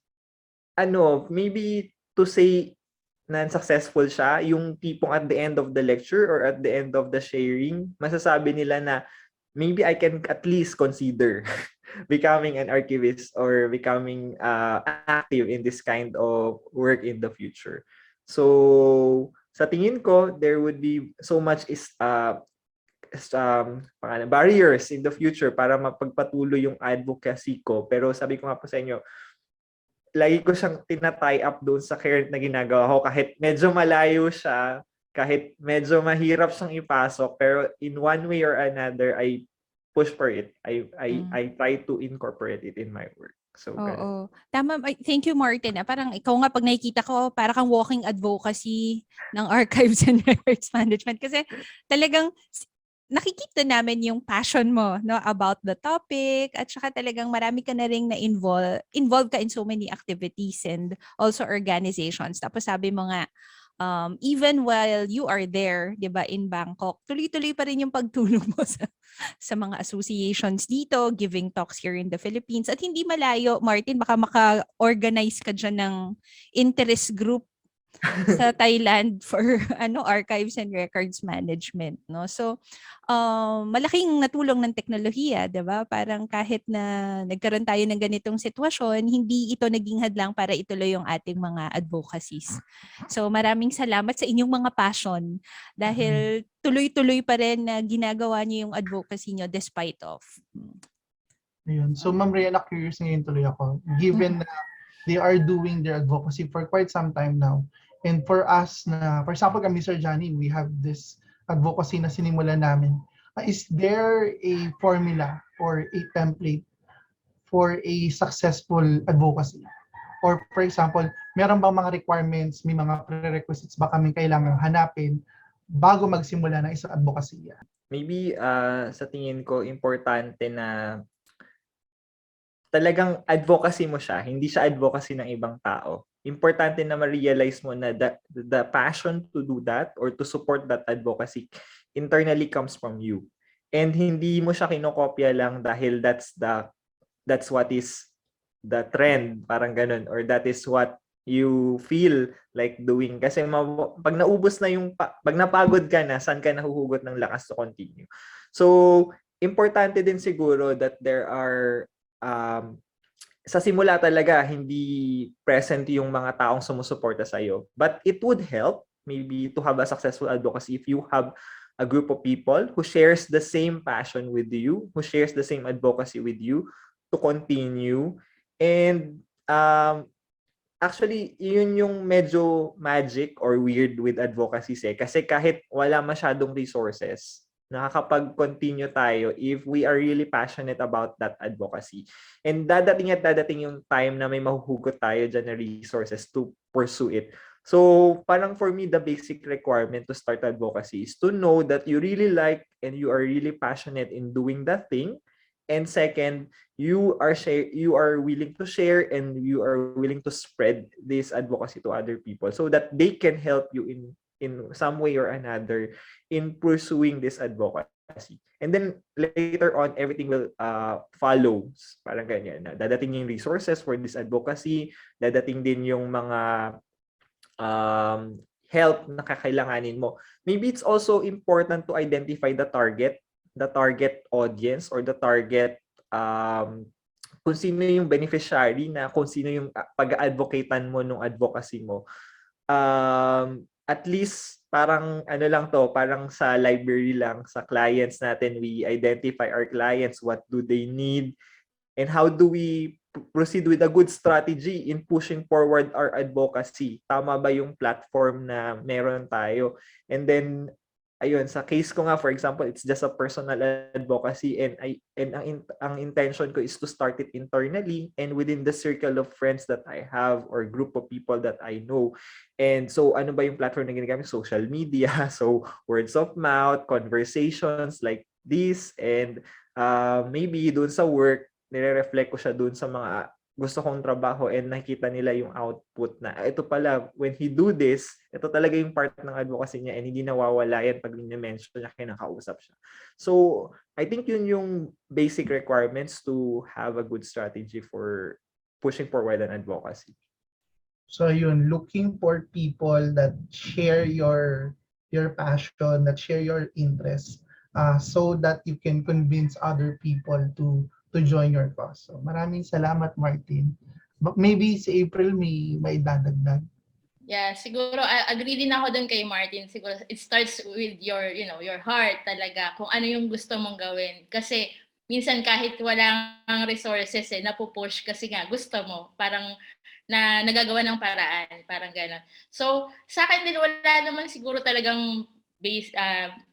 maybe to say na successful siya, yung tipong at the end of the lecture or at the end of the sharing, masasabi nila na maybe I can at least consider becoming an archivist or becoming active in this kind of work in the future. So sa tingin ko, there would be so much barriers in the future para mapagpatuloy yung advocacy ko. Pero sabi ko nga po sa inyo, lagi ko siyang tina-tie up doon sa current na ginagawa ko kahit medyo malayo siya, kahit medyo mahirap siyang ipasok, pero in one way or another, I push for it. I try to incorporate it in my work. So, oo. Tama. Thank you, Martin. Parang ikaw nga pag nakikita ko, para kang walking advocacy ng Archives and Records Management. Kasi talagang nakikita namin yung passion mo about the topic at saka talagang marami ka na ring involved ka in so many activities and also organizations. Tapos sabi mo nga, even while you are there, 'di ba, in Bangkok, tuloy-tuloy pa rin yung pagtulong mo sa mga associations dito, giving talks here in the Philippines. At hindi malayo, Martin, baka maka-organize ka dyan ng interest group sa Thailand for archives and records management, no. So malaking natulong ng teknolohiya, 'di ba? Parang kahit na nagkaroon tayo ng ganitong sitwasyon, hindi ito naging hadlang para ituloy yung ating mga advocacies. So maraming salamat sa inyong mga passion dahil tuloy-tuloy pa rin na ginagawa niyo yung advocacy niyo despite of. Ayun. So, Ma'am Rhea, na-curious ngayon tuloy ako. Given na they are doing their advocacy for quite some time now. And for us na, for example, kami, Sir Janny, we have this advocacy na sinimulan namin. Is there a formula or a template for a successful advocacy? Or for example, meron bang mga requirements, may mga prerequisites ba kami kailangan hanapin bago magsimula ng isang advocacy? Maybe sa tingin ko, importante na talagang advocacy mo siya, hindi siya advocacy ng ibang tao. Importante na ma-realize mo na the passion to do that or to support that advocacy internally comes from you. And hindi mo siya kinokopya lang dahil that's what is the trend, parang ganun, or that is what you feel like doing. Kasi pag naubos na pag napagod ka na, saan ka nahuhugot ng lakas to continue? So, importante din siguro that there are sa simula talaga, hindi present yung mga taong sumusuporta sa'yo. But it would help maybe to have a successful advocacy if you have a group of people who shares the same passion with you, who shares the same advocacy with you to continue. And actually, yun yung medyo magic or weird with advocacies kasi kahit wala masyadong resources, nakakapag-continue tayo if we are really passionate about that advocacy. And dadating yung time na may mahuhugot tayo dyan na resources to pursue it. So, parang for me, the basic requirement to start advocacy is to know that you really like and you are really passionate in doing that thing. And second, you are willing to share and you are willing to spread this advocacy to other people so that they can help you in some way or another in pursuing this advocacy. And then later on, everything will follow. Parang ganyan. Dadating yung resources for this advocacy, dadating din yung mga help na kakailanganin mo. Maybe it's also important to identify the target audience or the target kung sino yung beneficiary na kung sino yung pag-advocatean mo nung advocacy mo. At least parang parang sa library lang, sa clients natin, we identify our clients, what do they need, and how do we proceed with a good strategy in pushing forward our advocacy. Tama ba yung platform na meron tayo? And then, ayun, sa case ko nga, for example, it's just a personal advocacy and ang intention ko is to start it internally and within the circle of friends that I have or group of people that I know. And so, ano ba yung platform na ginagamit? Social media, so words of mouth, conversations like this, and maybe doon sa work, nire-reflect ko siya doon sa mga gusto kong trabaho and nakita nila yung output na ito pala, when he do this, ito talaga yung part ng advocacy niya and hindi nawawala yan pag ni-mention niya, kinakausap siya. So, I think yun yung basic requirements to have a good strategy for pushing forward an advocacy. So yun, looking for people that share your passion, that share your interests, so that you can convince other people to join your cause. So maraming salamat, Martin. Maybe si April may dadagdag. Yeah, siguro agree din ako dun kay Martin. Siguro it starts with your heart talaga, kung ano yung gusto mong gawin. Kasi minsan kahit walang resources napupush kasi nga gusto mo, parang na nagagawa ng paraan, parang gano'n. So, sa akin din wala naman siguro talagang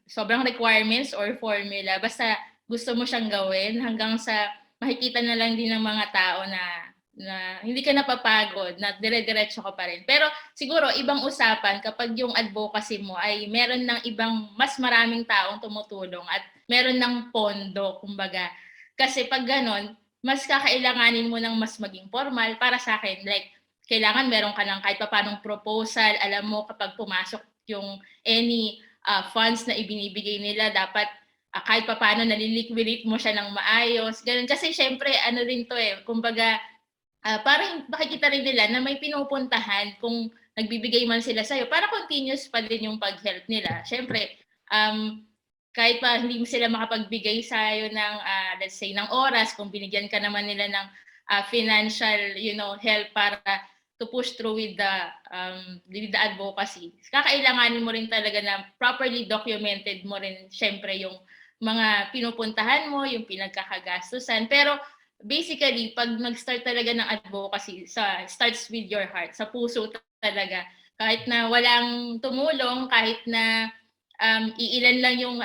sobrang requirements or formula. Basta gusto mo siyang gawin hanggang sa makikita na lang din ng mga tao na hindi ka napapagod, na dire-diretso ka pa rin. Pero siguro ibang usapan kapag yung advocacy mo ay meron ng ibang mas maraming taong tumutulong at meron ng pondo, kumbaga. Kasi pag ganon, mas kakailanganin mo ng mas maging formal para sa akin. Like, kailangan meron ka ng kahit papanong proposal. Alam mo, kapag pumasok yung any funds na ibinibigay nila, dapat kahit paano naliliquidate mo siya ng maayos. Ganun. Kasi syempre, ano rin to kumbaga, parang makikita rin nila na may pinupuntahan kung nagbibigay man sila sa'yo, para continuous pa din yung pag-help nila. Siyempre, kahit pa hindi mo sila makapagbigay sa'yo ng, let's say, ng oras, kung binigyan ka naman nila ng financial, help para to push through with the advocacy. Kakailanganin mo rin talaga na properly documented mo rin siyempre yung mga pinupuntahan mo, yung pinagkakagastusan. Pero basically, pag nag-start talaga ng advocacy, starts with your heart, sa puso talaga. Kahit na walang tumulong, kahit na iilan lang yung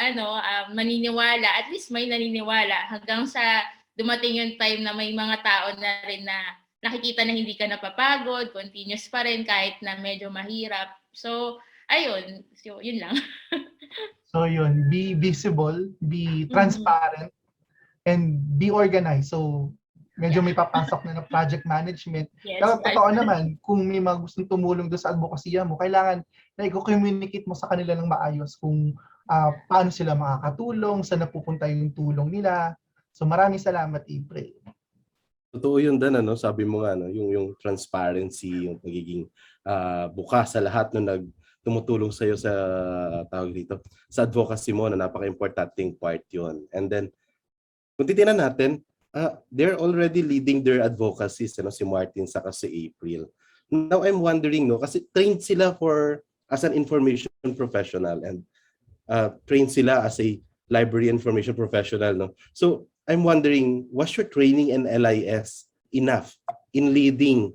maniniwala, at least may naniniwala hanggang sa dumating yung time na may mga tao na rin na nakikita na hindi ka napapagod, continuous pa rin kahit na medyo mahirap. So, ayun. So, yun lang. So yun, be visible, be transparent, and be organized. So, medyo may papasok na ng project management. Yes, Pero totoo naman, kung may mga gustong tumulong doon sa advokasya mo, kailangan na i-communicate mo sa kanila ng maayos kung paano sila makakatulong, saan napupunta yung tulong nila. So maraming salamat, April. Totoo yun Dan, sabi mo nga, yung transparency, yung pagiging bukas sa lahat tumutulong sa iyo sa tawag dito, sa advocacy mo, na napaka-importanting part yun. And then, kung titingnan natin, they're already leading their advocacies, si Martin saka si April. Now I'm wondering, kasi trained sila as an information professional and trained sila as a library information professional. So I'm wondering, was your training in LIS enough in leading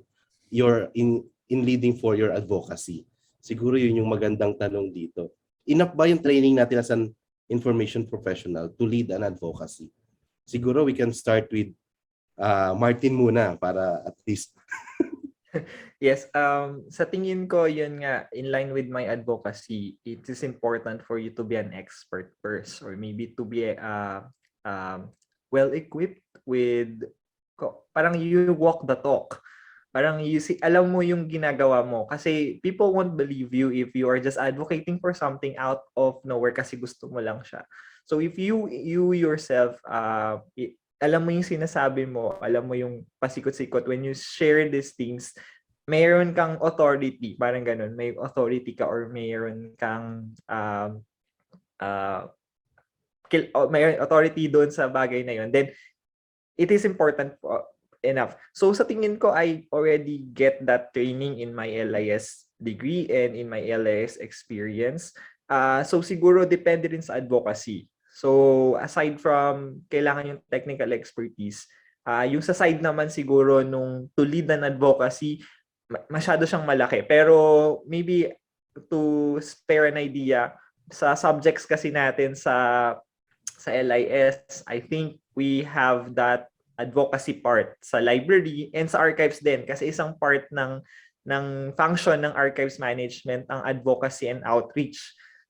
leading for your advocacy? Siguro yun yung magandang tanong dito. Enough ba yung training natin as an information professional to lead an advocacy? Siguro we can start with Martin muna para at least. Yes, sa tingin ko yun nga, in line with my advocacy, it is important for you to be an expert first, or maybe to be well-equipped with, parang you walk the talk. Parang alam mo yung ginagawa mo. Kasi people won't believe you if you are just advocating for something out of nowhere kasi gusto mo lang siya. So if you yourself, alam mo yung sinasabi mo, alam mo yung pasikot-sikot, when you share these things, mayroon kang authority, parang ganun, may authority ka or mayroon kang may authority doon sa bagay na yun, then it is important enough. So sa tingin ko, I already get that training in my LIS degree and in my LIS experience. So siguro depende rin sa advocacy. So aside from kailangan yung technical expertise, yung sa side naman siguro nung to lead an advocacy, masyado siyang malaki. Pero maybe to spare an idea, sa subjects kasi natin sa LIS, I think we have that advocacy part sa library and sa archives din, kasi isang part ng function ng archives management ang advocacy and outreach.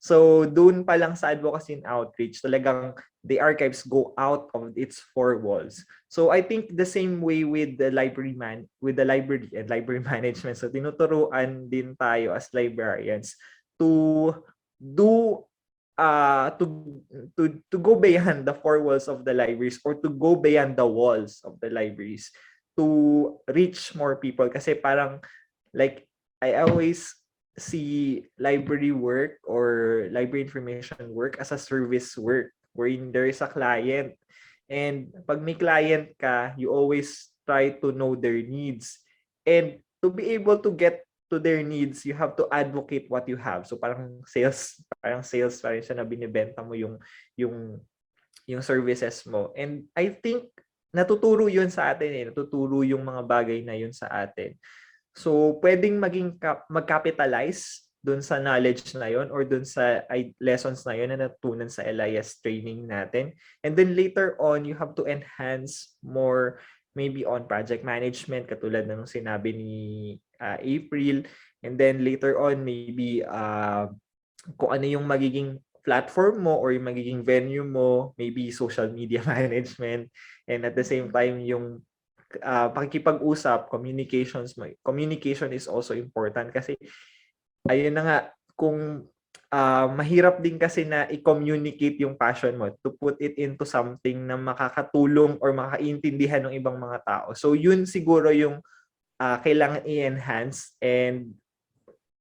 So doon pa lang sa advocacy and outreach, talagang the archives go out of its four walls. So I think the same way with the library and library management. So tinuturuan din tayo as librarians to do to go beyond the four walls of the libraries, or to go beyond the walls of the libraries to reach more people. Kasi parang like I always see library work or library information work as a service work wherein there is a client, and pag may client ka, you always try to know their needs, and to be able to get to their needs, you have to advocate what you have. So parang sales pa rin siya na binibenta mo yung services mo. And I think natuturo yun sa atin natuturo yung mga bagay na yun sa atin. So pwedeng mag-capitalize dun sa knowledge na yun or dun sa lessons na yun na natutunan sa LIS training natin. And then later on, you have to enhance more maybe on project management, katulad ng sinabi ni April. And then later on, maybe kung ano yung magiging platform mo or yung magiging venue mo, maybe social media management. And at the same time, yung pakikipag-usap, communication is also important, kasi ayun na nga, kung mahirap din kasi na i-communicate yung passion mo, to put it into something na makakatulong or makakaintindihan ng ibang mga tao. So yun siguro yung kailangan i-enhance, and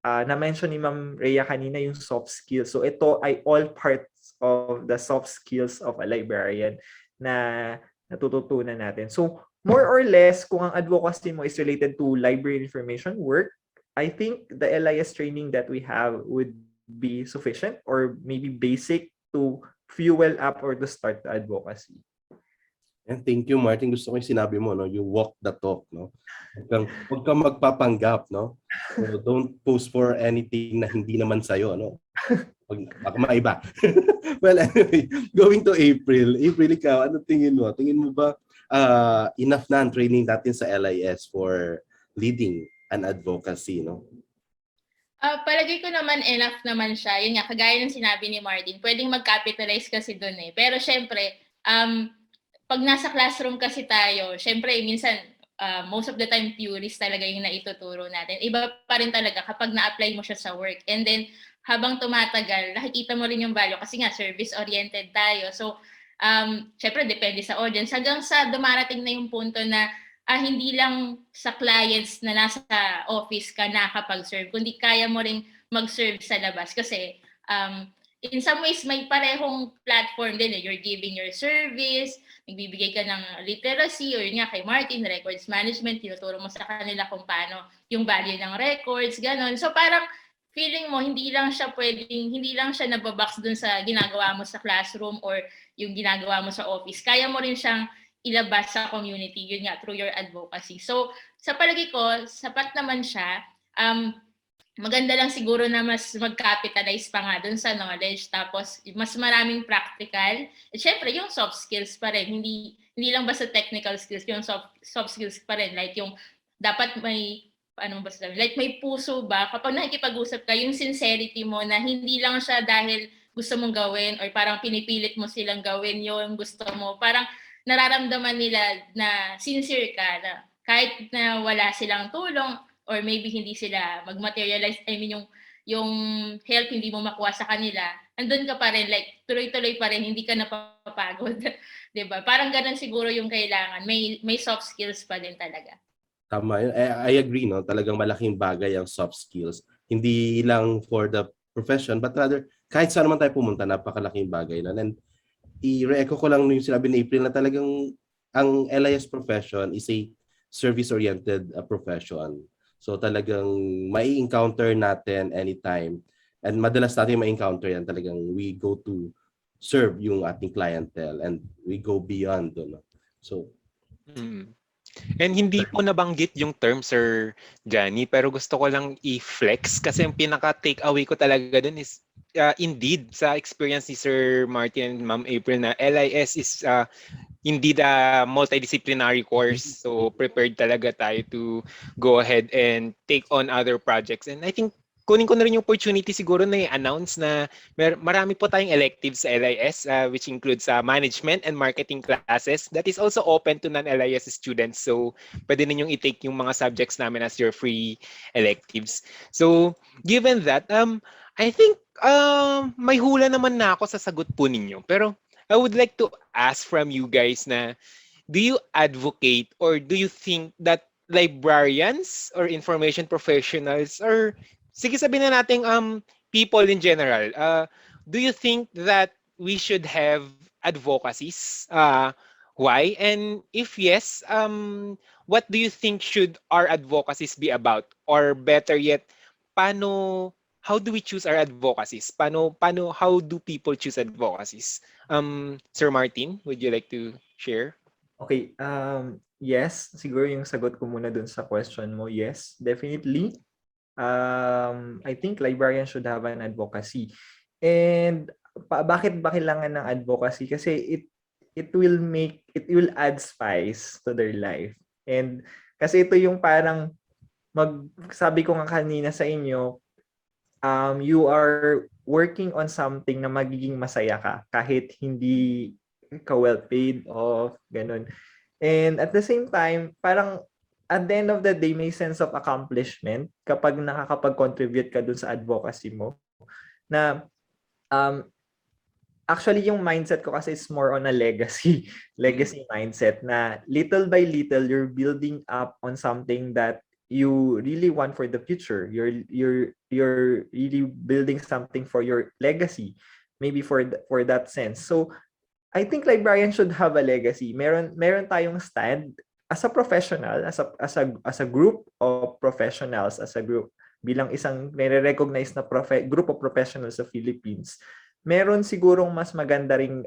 na-mention ni Ma'am Rhea kanina yung soft skills. So ito ay all parts of the soft skills of a librarian na natututunan natin. So more or less, kung ang advocacy mo is related to library information work, I think the LIS training that we have would be sufficient or maybe basic to fuel up or to start the advocacy. And thank you, Martin. Gusto ko yung sinabi mo, no? You walk the talk, no? Huwag kang magpapanggap, no? So don't post for anything na hindi naman sa'yo, no? Baka maiba. Well, anyway, going to April. April, ikaw, ano tingin mo? Tingin mo ba enough na ang training natin sa LIS for leading an advocacy, no? Palagay ko naman enough naman siya. Yun nga, kagaya ng sinabi ni Martin, pwedeng mag-capitalize kasi dun eh. Pero syempre, pag nasa classroom kasi tayo, syempre, minsan, most of the time, theories talaga yung naituturo natin. Iba pa rin talaga kapag na-apply mo siya sa work. And then, habang tumatagal, nakikita mo rin yung value. Kasi nga, service-oriented tayo. So, syempre, depende sa audience. Hanggang sa dumarating na yung punto na hindi lang sa clients na nasa office ka nakakapag-serve, kundi kaya mo rin mag-serve sa labas. Kasi in some ways, may parehong platform din. You're giving your service, nagbibigay ka ng literacy, or yun nga kay Martin, records management, tinuturo mo sa kanila kung paano yung value ng records, ganon. So parang feeling mo, hindi lang siya nababox dun sa ginagawa mo sa classroom or yung ginagawa mo sa office. Kaya mo rin siyang ilabas sa community, yun nga, through your advocacy. So, sa palagi ko, sapat naman siya. Maganda lang siguro na mas mag-capitalize pa nga dun sa knowledge, tapos mas maraming practical. At syempre, yung soft skills pa rin. Hindi lang basta technical skills, yung soft skills pa rin. Like yung, dapat may, like may puso ba? Kapag nakikipag-usap ka, yung sincerity mo na hindi lang siya dahil gusto mong gawin or parang pinipilit mo silang gawin yung gusto mo. Parang nararamdaman nila na sincere ka, na kahit na wala silang tulong or maybe hindi sila mag-materialize, I mean yung help hindi mo makuha sa kanila, andun ka pa rin, like tuloy-tuloy pa rin, hindi ka napapagod. 'Di ba? Parang ganun siguro yung kailangan. May soft skills pa din talaga. Tama yun. I agree, no? Talagang malaking bagay ang soft skills. Hindi lang for the profession, but rather, kahit saan naman tayo pumunta, napakalaking bagay na. And i-re-echo ko lang yung sinabi ni April na talagang ang LIS profession is a service-oriented profession. So talagang mai-encounter natin anytime. And madalas natin ma-encounter yan. Talagang we go to serve yung ating clientele and we go beyond. No? So, And hindi po nabanggit yung term, Sir Janny, pero gusto ko lang i-flex kasi yung pinaka-take away ko talaga dun is indeed sa experience ni Sir Martin and Ma'am April na LIS is indeed a multidisciplinary course. So prepared talaga tayo to go ahead and take on other projects. And I think kunin ko na rin yung opportunity siguro na i-announce na marami po tayong electives sa LIS which includes management and marketing classes that is also open to non-LIS students. So pwede ninyong i-take yung mga subjects namin as your free electives. So given that, I think may hula naman na ako sa sagot po ninyo. Pero I would like to ask from you guys na, do you advocate or do you think that librarians or information professionals or sige sabihin na natin people in general, do you think that we should have advocacies? Why? And if yes, what do you think should our advocacies be about? Or better yet, how do we choose our advocacies? How do people choose advocacies? Sir Martin, would you like to share? Okay, yes, siguro yung sagot ko muna dun sa question mo. Yes, definitely. I think librarians should have an advocacy. And bakit ba kailangan ng advocacy? Kasi it will add spice to their life. And kasi ito yung parang sabi ko nga kanina sa inyo, you are working on something na magiging masaya ka kahit hindi ka well paid off, ganun. And at the same time, parang at the end of the day, may sense of accomplishment kapag nakakapag-contribute ka dun sa advocacy mo. Na actually yung mindset ko kasi is more on a legacy mindset na little by little, you're building up on something that you really want for the future. You're really building something for your legacy, maybe for that sense. So I think librarians should have a legacy. Meron tayong stand as a professional, as a group of professionals, as a group bilang isang nire-recognize na group of professionals sa Philippines. Meron sigurong mas maganda ring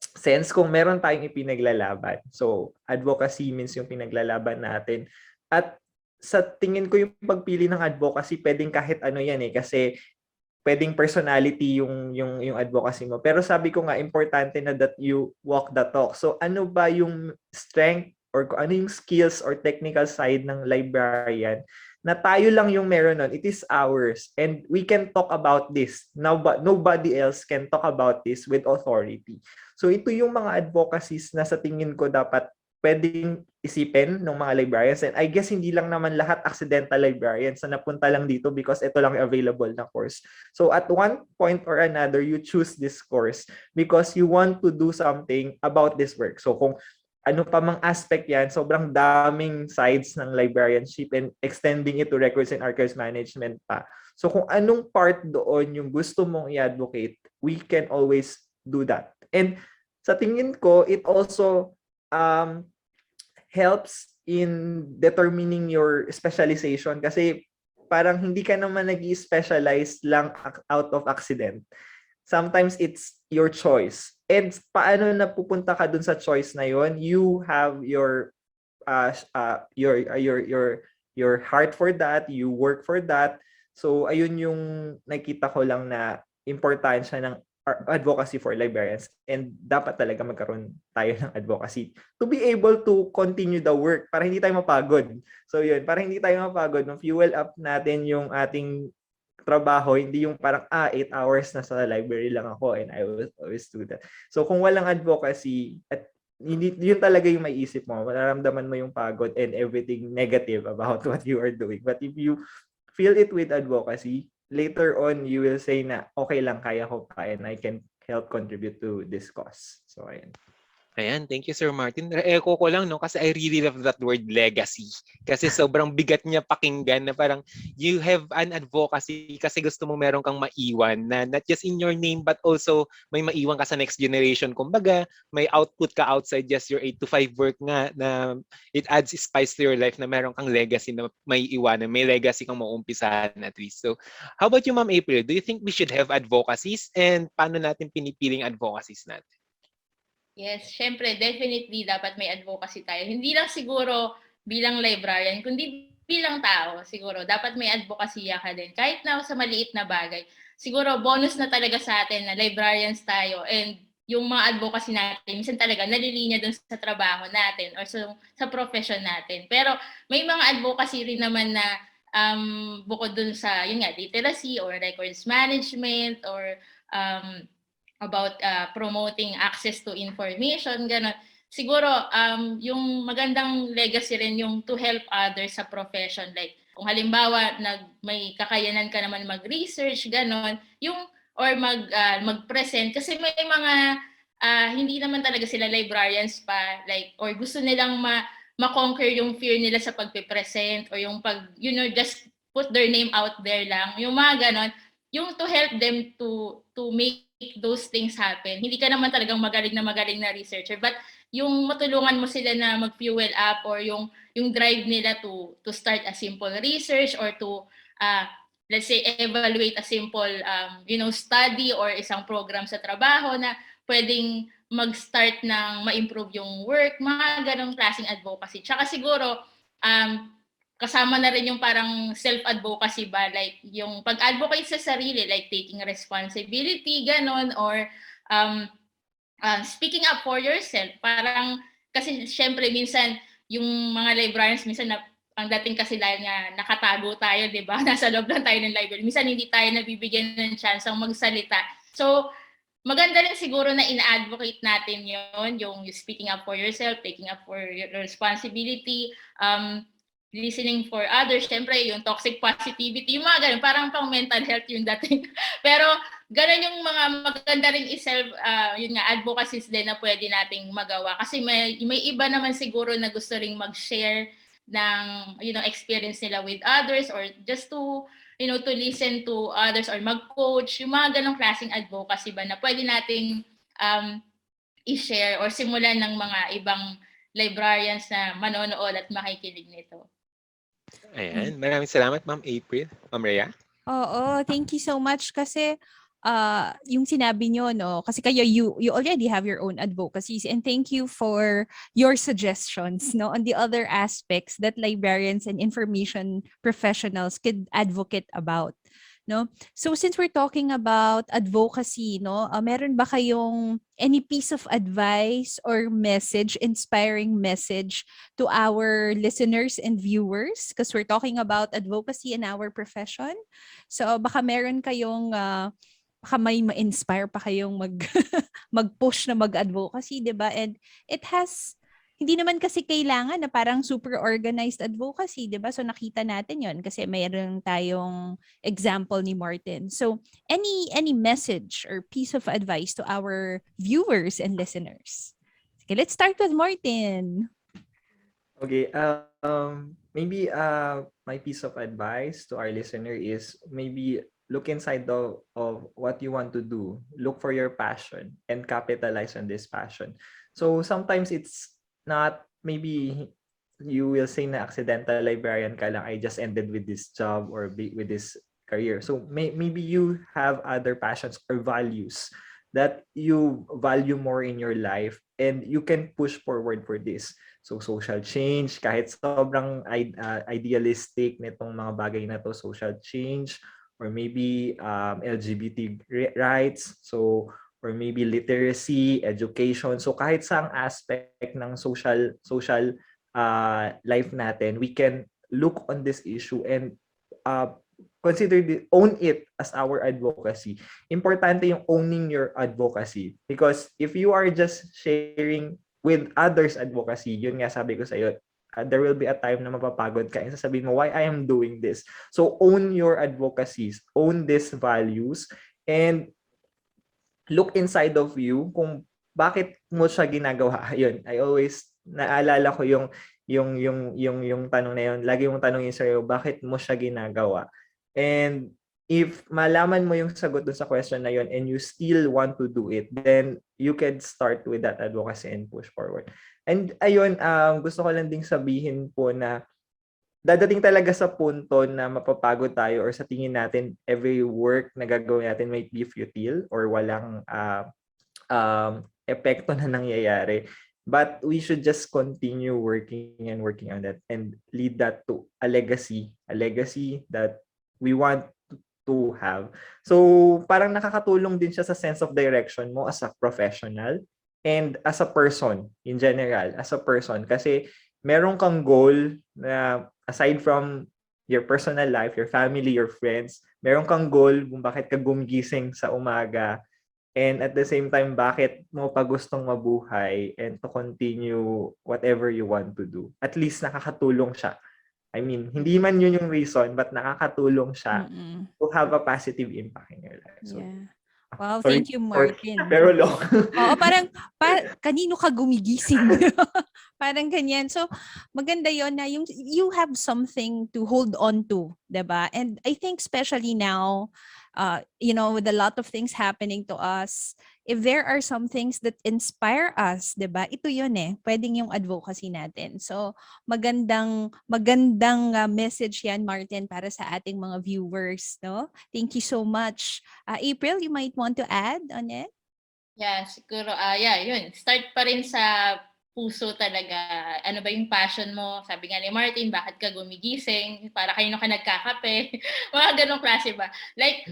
sense kung meron tayong ipinaglalaban. So, advocacy means yung pinaglalaban natin. At sa tingin ko yung pagpili ng advocacy, pwedeng kahit ano yan kasi pwedeng personality yung advocacy mo. Pero sabi ko nga, importante na that you walk the talk. So, ano ba yung strength or ano yung skills or technical side ng librarian na tayo lang yung meron nun. It is ours. And we can talk about this. Now, but nobody else can talk about this with authority. So ito yung mga advocacies na sa tingin ko dapat pwedeng isipin ng mga librarians. And I guess hindi lang naman lahat accidental librarians na napunta lang dito because ito lang available na course. So at one point or another, you choose this course because you want to do something about this work. So kung ano pa mang aspect yan, sobrang daming sides ng librarianship and extending it to records and archives management pa. So kung anong part doon yung gusto mong i-advocate, we can always do that. And sa tingin ko, it also helps in determining your specialization kasi parang hindi ka naman nag-i-specialize lang out of accident. Sometimes it's your choice. And paano napupunta ka dun sa choice na yon? You have your heart for that, you work for that. So ayun yung nakita ko lang na importansya ng advocacy for librarians, and dapat talaga magkaroon tayo ng advocacy to be able to continue the work para hindi tayo mapagod. So yun, para hindi tayo mapagod, fuel up natin yung ating trabaho, hindi yung parang 8 hours na sa library lang ako and I will always do that. So kung walang advocacy, at hindi yun talaga yung maiisip mo, mararamdaman mo yung pagod and everything negative about what you are doing. But if you feel it with advocacy, later on you will say na okay lang, kaya ko pa and I can help contribute to this cause. So ayan. Ayan, thank you Sir Martin. Echo ko lang kasi I really love that word legacy. Kasi sobrang bigat niya pakinggan na parang you have an advocacy kasi gusto mo meron kang maiwan na not just in your name but also may maiwan ka sa next generation. Kumbaga, may output ka outside just your 8 to 5 work nga na it adds spice to your life na meron kang legacy na may iwanan. May legacy kang maumpisahan at least. So, how about you Ma'am April? Do you think we should have advocacies and paano natin pinipiling advocacies natin? Yes, syempre, definitely dapat may advocacy tayo. Hindi lang siguro bilang librarian, kundi bilang tao siguro. Dapat may advocacy ka din. Kahit na sa maliit na bagay. Siguro bonus na talaga sa atin na librarians tayo and yung mga advocacy natin, minsan talaga nalilinya dun sa trabaho natin or sa profession natin. Pero may mga advocacy rin naman na bukod dun sa, yun nga, literacy or records management or about promoting access to information, gano'n. Siguro, yung magandang legacy rin yung to help others sa profession. Like, kung halimbawa, may kakayanan ka naman mag-research, gano'n, or mag-present. Kasi may mga, hindi naman talaga sila librarians pa, like, or gusto nilang ma-conquer yung fear nila sa pagpe-present, or yung just put their name out there lang. Yung mga gano'n, yung to help them to make those things happen. Hindi ka naman talagang magaling na researcher, but yung matulungan mo sila na mag-fuel up or yung drive nila to start a simple research or to let's say evaluate a simple study or isang program sa trabaho na pwedeng mag-start ng ma-improve yung work, mga ganong klaseng advocacy. Tsaka siguro kasama na rin yung parang self-advocacy ba, like yung pag-advocate sa sarili, like taking responsibility, ganon, or speaking up for yourself. Parang, kasi syempre minsan, yung mga librarians, minsan ang dating kasi dahil nga nakatago tayo, di ba? Nasa loob lang tayo ng library. Minsan hindi tayo nabibigyan ng chance ang magsalita. So, maganda rin siguro na ina-advocate natin yon, yung speaking up for yourself, taking up for your responsibility, listening for others, syempre yung toxic positivity, yung mga ganun, parang pang mental health yung dating. Pero ganun yung mga maganda rin i-self, yun nga, advocacies din na pwede nating magawa. Kasi may iba naman siguro na gusto ring mag-share ng experience nila with others, or just to to listen to others or mag-coach, yung mga ganong klaseng advocacy ba na pwede nating i-share or simulan ng mga ibang librarians na manonood at makikinig nito. Ayan. Maraming salamat, Ma'am April. Ma'am Rhea? Oo, thank you so much kasi yung sinabi nyo, no, kasi kayo, you already have your own advocacies, and thank you for your suggestions, no, on the other aspects that librarians and information professionals could advocate about, no. So since we're talking about advocacy, no, meron ba kayong any piece of advice or message, inspiring message to our listeners and viewers, because we're talking about advocacy in our profession? So baka meron kayong baka may ma-inspire pa kayong mag-push na mag-advocacy, 'di ba? And it has, hindi naman kasi kailangan na parang super organized advocacy, 'di ba? So nakita natin 'yon kasi mayroon tayong example ni Martin. So any message or piece of advice to our viewers and listeners? Okay, let's start with Martin. Okay, maybe my piece of advice to our listener is maybe look inside of what you want to do. Look for your passion and capitalize on this passion. So sometimes it's not, maybe you will say na accidental librarian ka lang, I just ended with this job or with this career. So maybe you have other passions or values that you value more in your life and you can push forward for this. So social change, kahit sobrang idealistic nitong mga bagay na to, social change, or maybe LGBT rights, so or maybe literacy, education. So kahit saang aspect ng social life natin, we can look on this issue and own it as our advocacy. Importante yung owning your advocacy, because if you are just sharing with others advocacy, yun nga sabi ko sa iyo, there will be a time na mapapagod ka and sasabihin mo, why I am doing this? So own your advocacies, own these values, and look inside of you kung bakit mo siya ginagawa. Yun, I always naalala ko yung tanong na yun. Lagi mong tanongin sa'yo, bakit mo siya ginagawa? And if malaman mo yung sagot dun sa question na yun and you still want to do it, then you can start with that advocacy and push forward. And ayun, gusto ko lang ding sabihin po na dadating talaga sa punto na mapapagod tayo or sa tingin natin every work na gagawin natin might be futile or walang epekto na nangyayari. But we should just continue working on that and lead that to a legacy that we want to have. So parang nakakatulong din siya sa sense of direction mo as a professional and as a person in general, as a person. Kasi meron kang goal na aside from your personal life, your family, your friends, meron kang goal kung bakit ka gumigising sa umaga, and at the same time, bakit mo pa gustong mabuhay and to continue whatever you want to do. At least nakakatulong siya. I mean, hindi man yun yung reason, but nakakatulong siya to have a positive impact in your life. So, yeah. Wow, sorry, thank you, Martin. pero long. Oo, parang kanino ka gumigising? Parang ganyan. So, maganda yon na you have something to hold on to, 'di ba? And I think especially now, with a lot of things happening to us, if there are some things that inspire us, 'di ba? Ito 'yon pwedeng yung advocacy natin. So, magandang message 'yan, Martin, para sa ating mga viewers, no? Thank you so much. April, you might want to add on it? Yeah, siguro, yun. Start pa rin sa puso talaga. Ano ba yung passion mo? Sabi nga ni Martin, bakit ka gumigising? Para kayo ka nagkakape? Mga ganong klase ba? Like,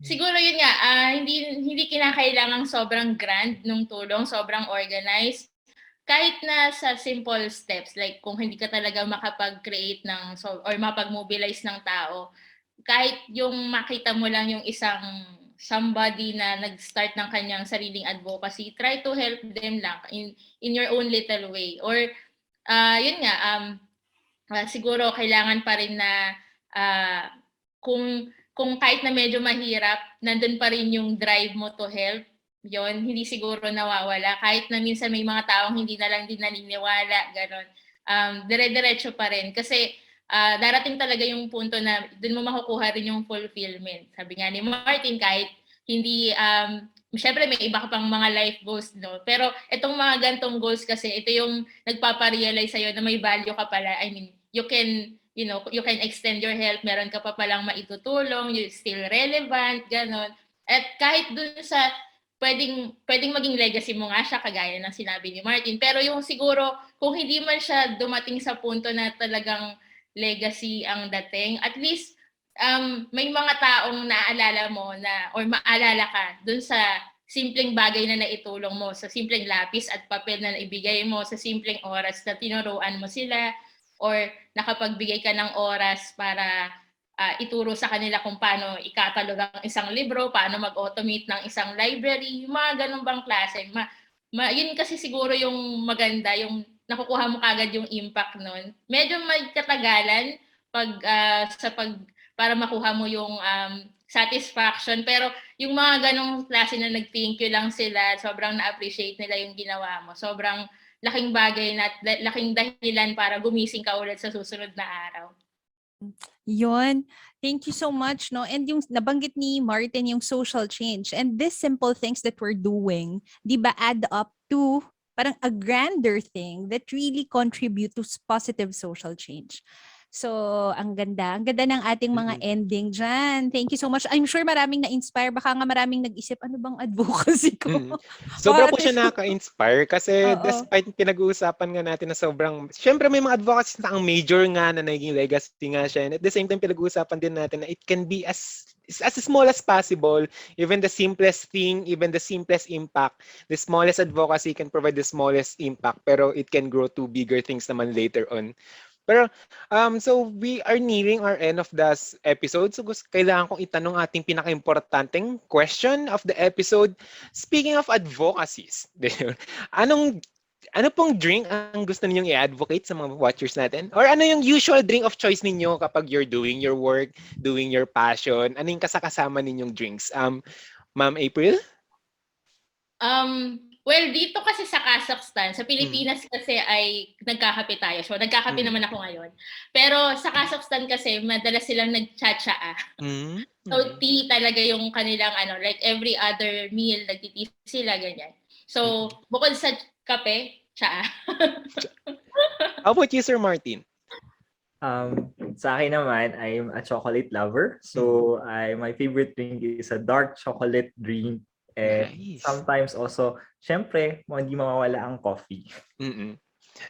siguro yun nga, hindi kinakailangang sobrang grand nung tulong, sobrang organized. Kahit na sa simple steps, like kung hindi ka talaga makapag-create or mapag-mobilize ng tao, kahit yung makita mo lang yung isang somebody na nag-start ng kanyang sariling advocacy, try to help them lang in your own little way. Or yun nga, siguro kailangan pa rin na kung kahit na medyo mahirap, nandun pa rin yung drive mo to help. Yon, hindi siguro nawawala. Kahit na minsan may mga taong hindi na lang din naniniwala, gano'n. dire-diretso pa rin. Kasi darating talaga yung punto na dun mo makukuha rin yung fulfillment. Sabi nga ni Martin, kahit hindi, syempre may iba ka pang mga life goals, no? Pero itong mga gantong goals kasi, ito yung nagpaparealize sa'yo na may value ka pala. I mean, you can extend your health, meron ka pa palang maitutulong, you're still relevant, ganon. At kahit dun sa pwedeng maging legacy mo nga siya, kagaya ng sinabi ni Martin. Pero yung siguro, kung hindi man siya dumating sa punto na talagang legacy ang dating, at least may mga taong naaalala mo na or maalala ka dun sa simpleng bagay na naitulong mo, sa simpleng lapis at papel na naibigay mo, sa simpleng oras na tinuruan mo sila, or nakapagbigay ka ng oras para ituro sa kanila kung paano ikatalog ang isang libro, paano mag-automate ng isang library, yung mga ganun bang klase. Yun kasi siguro yung maganda, yung nakukuha mo kagad yung impact nun. Medyo may katagalan para makuha mo yung satisfaction. Pero yung mga ganong klase na nag-thank you lang sila, sobrang na-appreciate nila yung ginawa mo. Sobrang laking bagay na laking dahilan para gumising ka ulit sa susunod na araw. Yun. Thank you so much, no? And yung nabanggit ni Martin, yung social change. And these simple things that we're doing, di ba, add up to parang a grander thing that really contribute to positive social change. So, ang ganda. Ang ganda ng ating mga ending dyan. Thank you so much. I'm sure maraming na-inspire. Baka nga maraming nag-isip, ano bang advocacy ko? Sobra po siya nakaka-inspire kasi Oo. despite pinag-uusapan nga natin na sobrang, syempre may mga advocacies na ang major nga na naging legacy nga siya. And at the same time, pinag-uusapan din natin na it can be as small as possible, even the simplest thing, even the simplest impact. The smallest advocacy can provide the smallest impact, pero it can grow to bigger things naman later on. Pero, so we are nearing our end of this episode. So kailangan kong itanong ating pinaka-importanteng question of the episode. Speaking of advocacies, ano pong drink ang gusto ninyong i-advocate sa mga watchers natin? Or ano yung usual drink of choice ninyo kapag you're doing your work, doing your passion? Ano yung kasama ninyong drinks? Ma'am April? Well, dito kasi sa Kazakhstan, sa Pilipinas kasi ay nagkakape tayo. So, nagkakape naman ako ngayon. Pero sa Kazakhstan kasi, madalas silang nagcha-cha. So, tea talaga yung kanilang, like every other meal, nagti-tea sila, ganyan. So, bukod sa kape, cha. How about you, Sir Martin? Sa akin naman, I'm a chocolate lover. So, my favorite drink is a dark chocolate drink. Nice. Sometimes also, syempre, hindi mawawala ang coffee.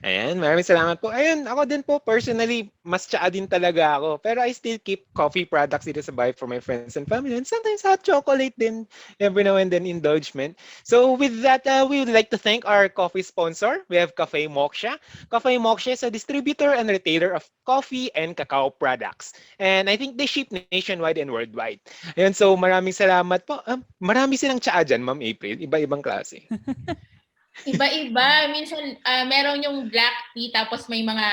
Ayan, maraming salamat po. Ayun, ako din po, personally, mas tsaa din talaga ako. Pero I still keep coffee products dito sa bahay for my friends and family. And sometimes hot chocolate din, every now and then indulgement. So with that, we would like to thank our coffee sponsor. We have Cafe Moksha. Cafe Moksha is a distributor and retailer of coffee and cacao products. And I think they ship nationwide and worldwide. Ayan, so maraming salamat po. Marami silang tsaa dyan, Ma'am April. Iba-ibang klase. Iba-iba. Minsan, meron yung black tea, tapos may mga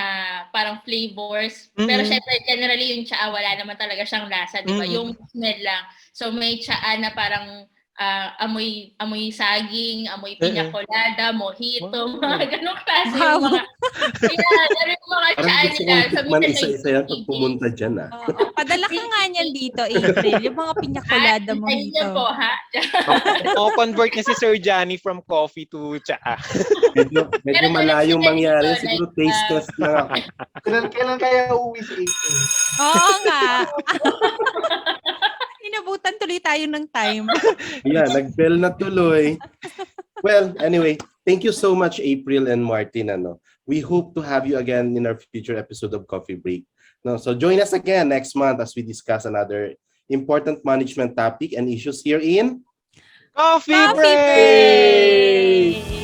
parang flavors. Pero syempre, generally yung tsaa, wala naman talaga siyang lasa, di ba? Yung smell lang. So, may tsaa na parang amoy saging, amoy piña colada, mojito, mga ganong klase yung mga yung mga tsaa nila. Parang isa-isa yan pag pumunta dyan, Padala ka nga niyan dito, April. Yung mga piña colada, mojito. Ayun po, ha? convert na si Sir Janny from coffee to tsaa. Medyo malayong mangyari. Siguro taste test lang ako. Kailan kaya uuwi si April? Oo nga. Inabutan tuloy tayo ng time. Yeah, nag-bell na tuloy. Well, anyway, thank you so much, April and Martin. We hope to have you again in our future episode of Coffee Break. So join us again next month as we discuss another important management topic and issues here in Coffee Coffee Break! Break!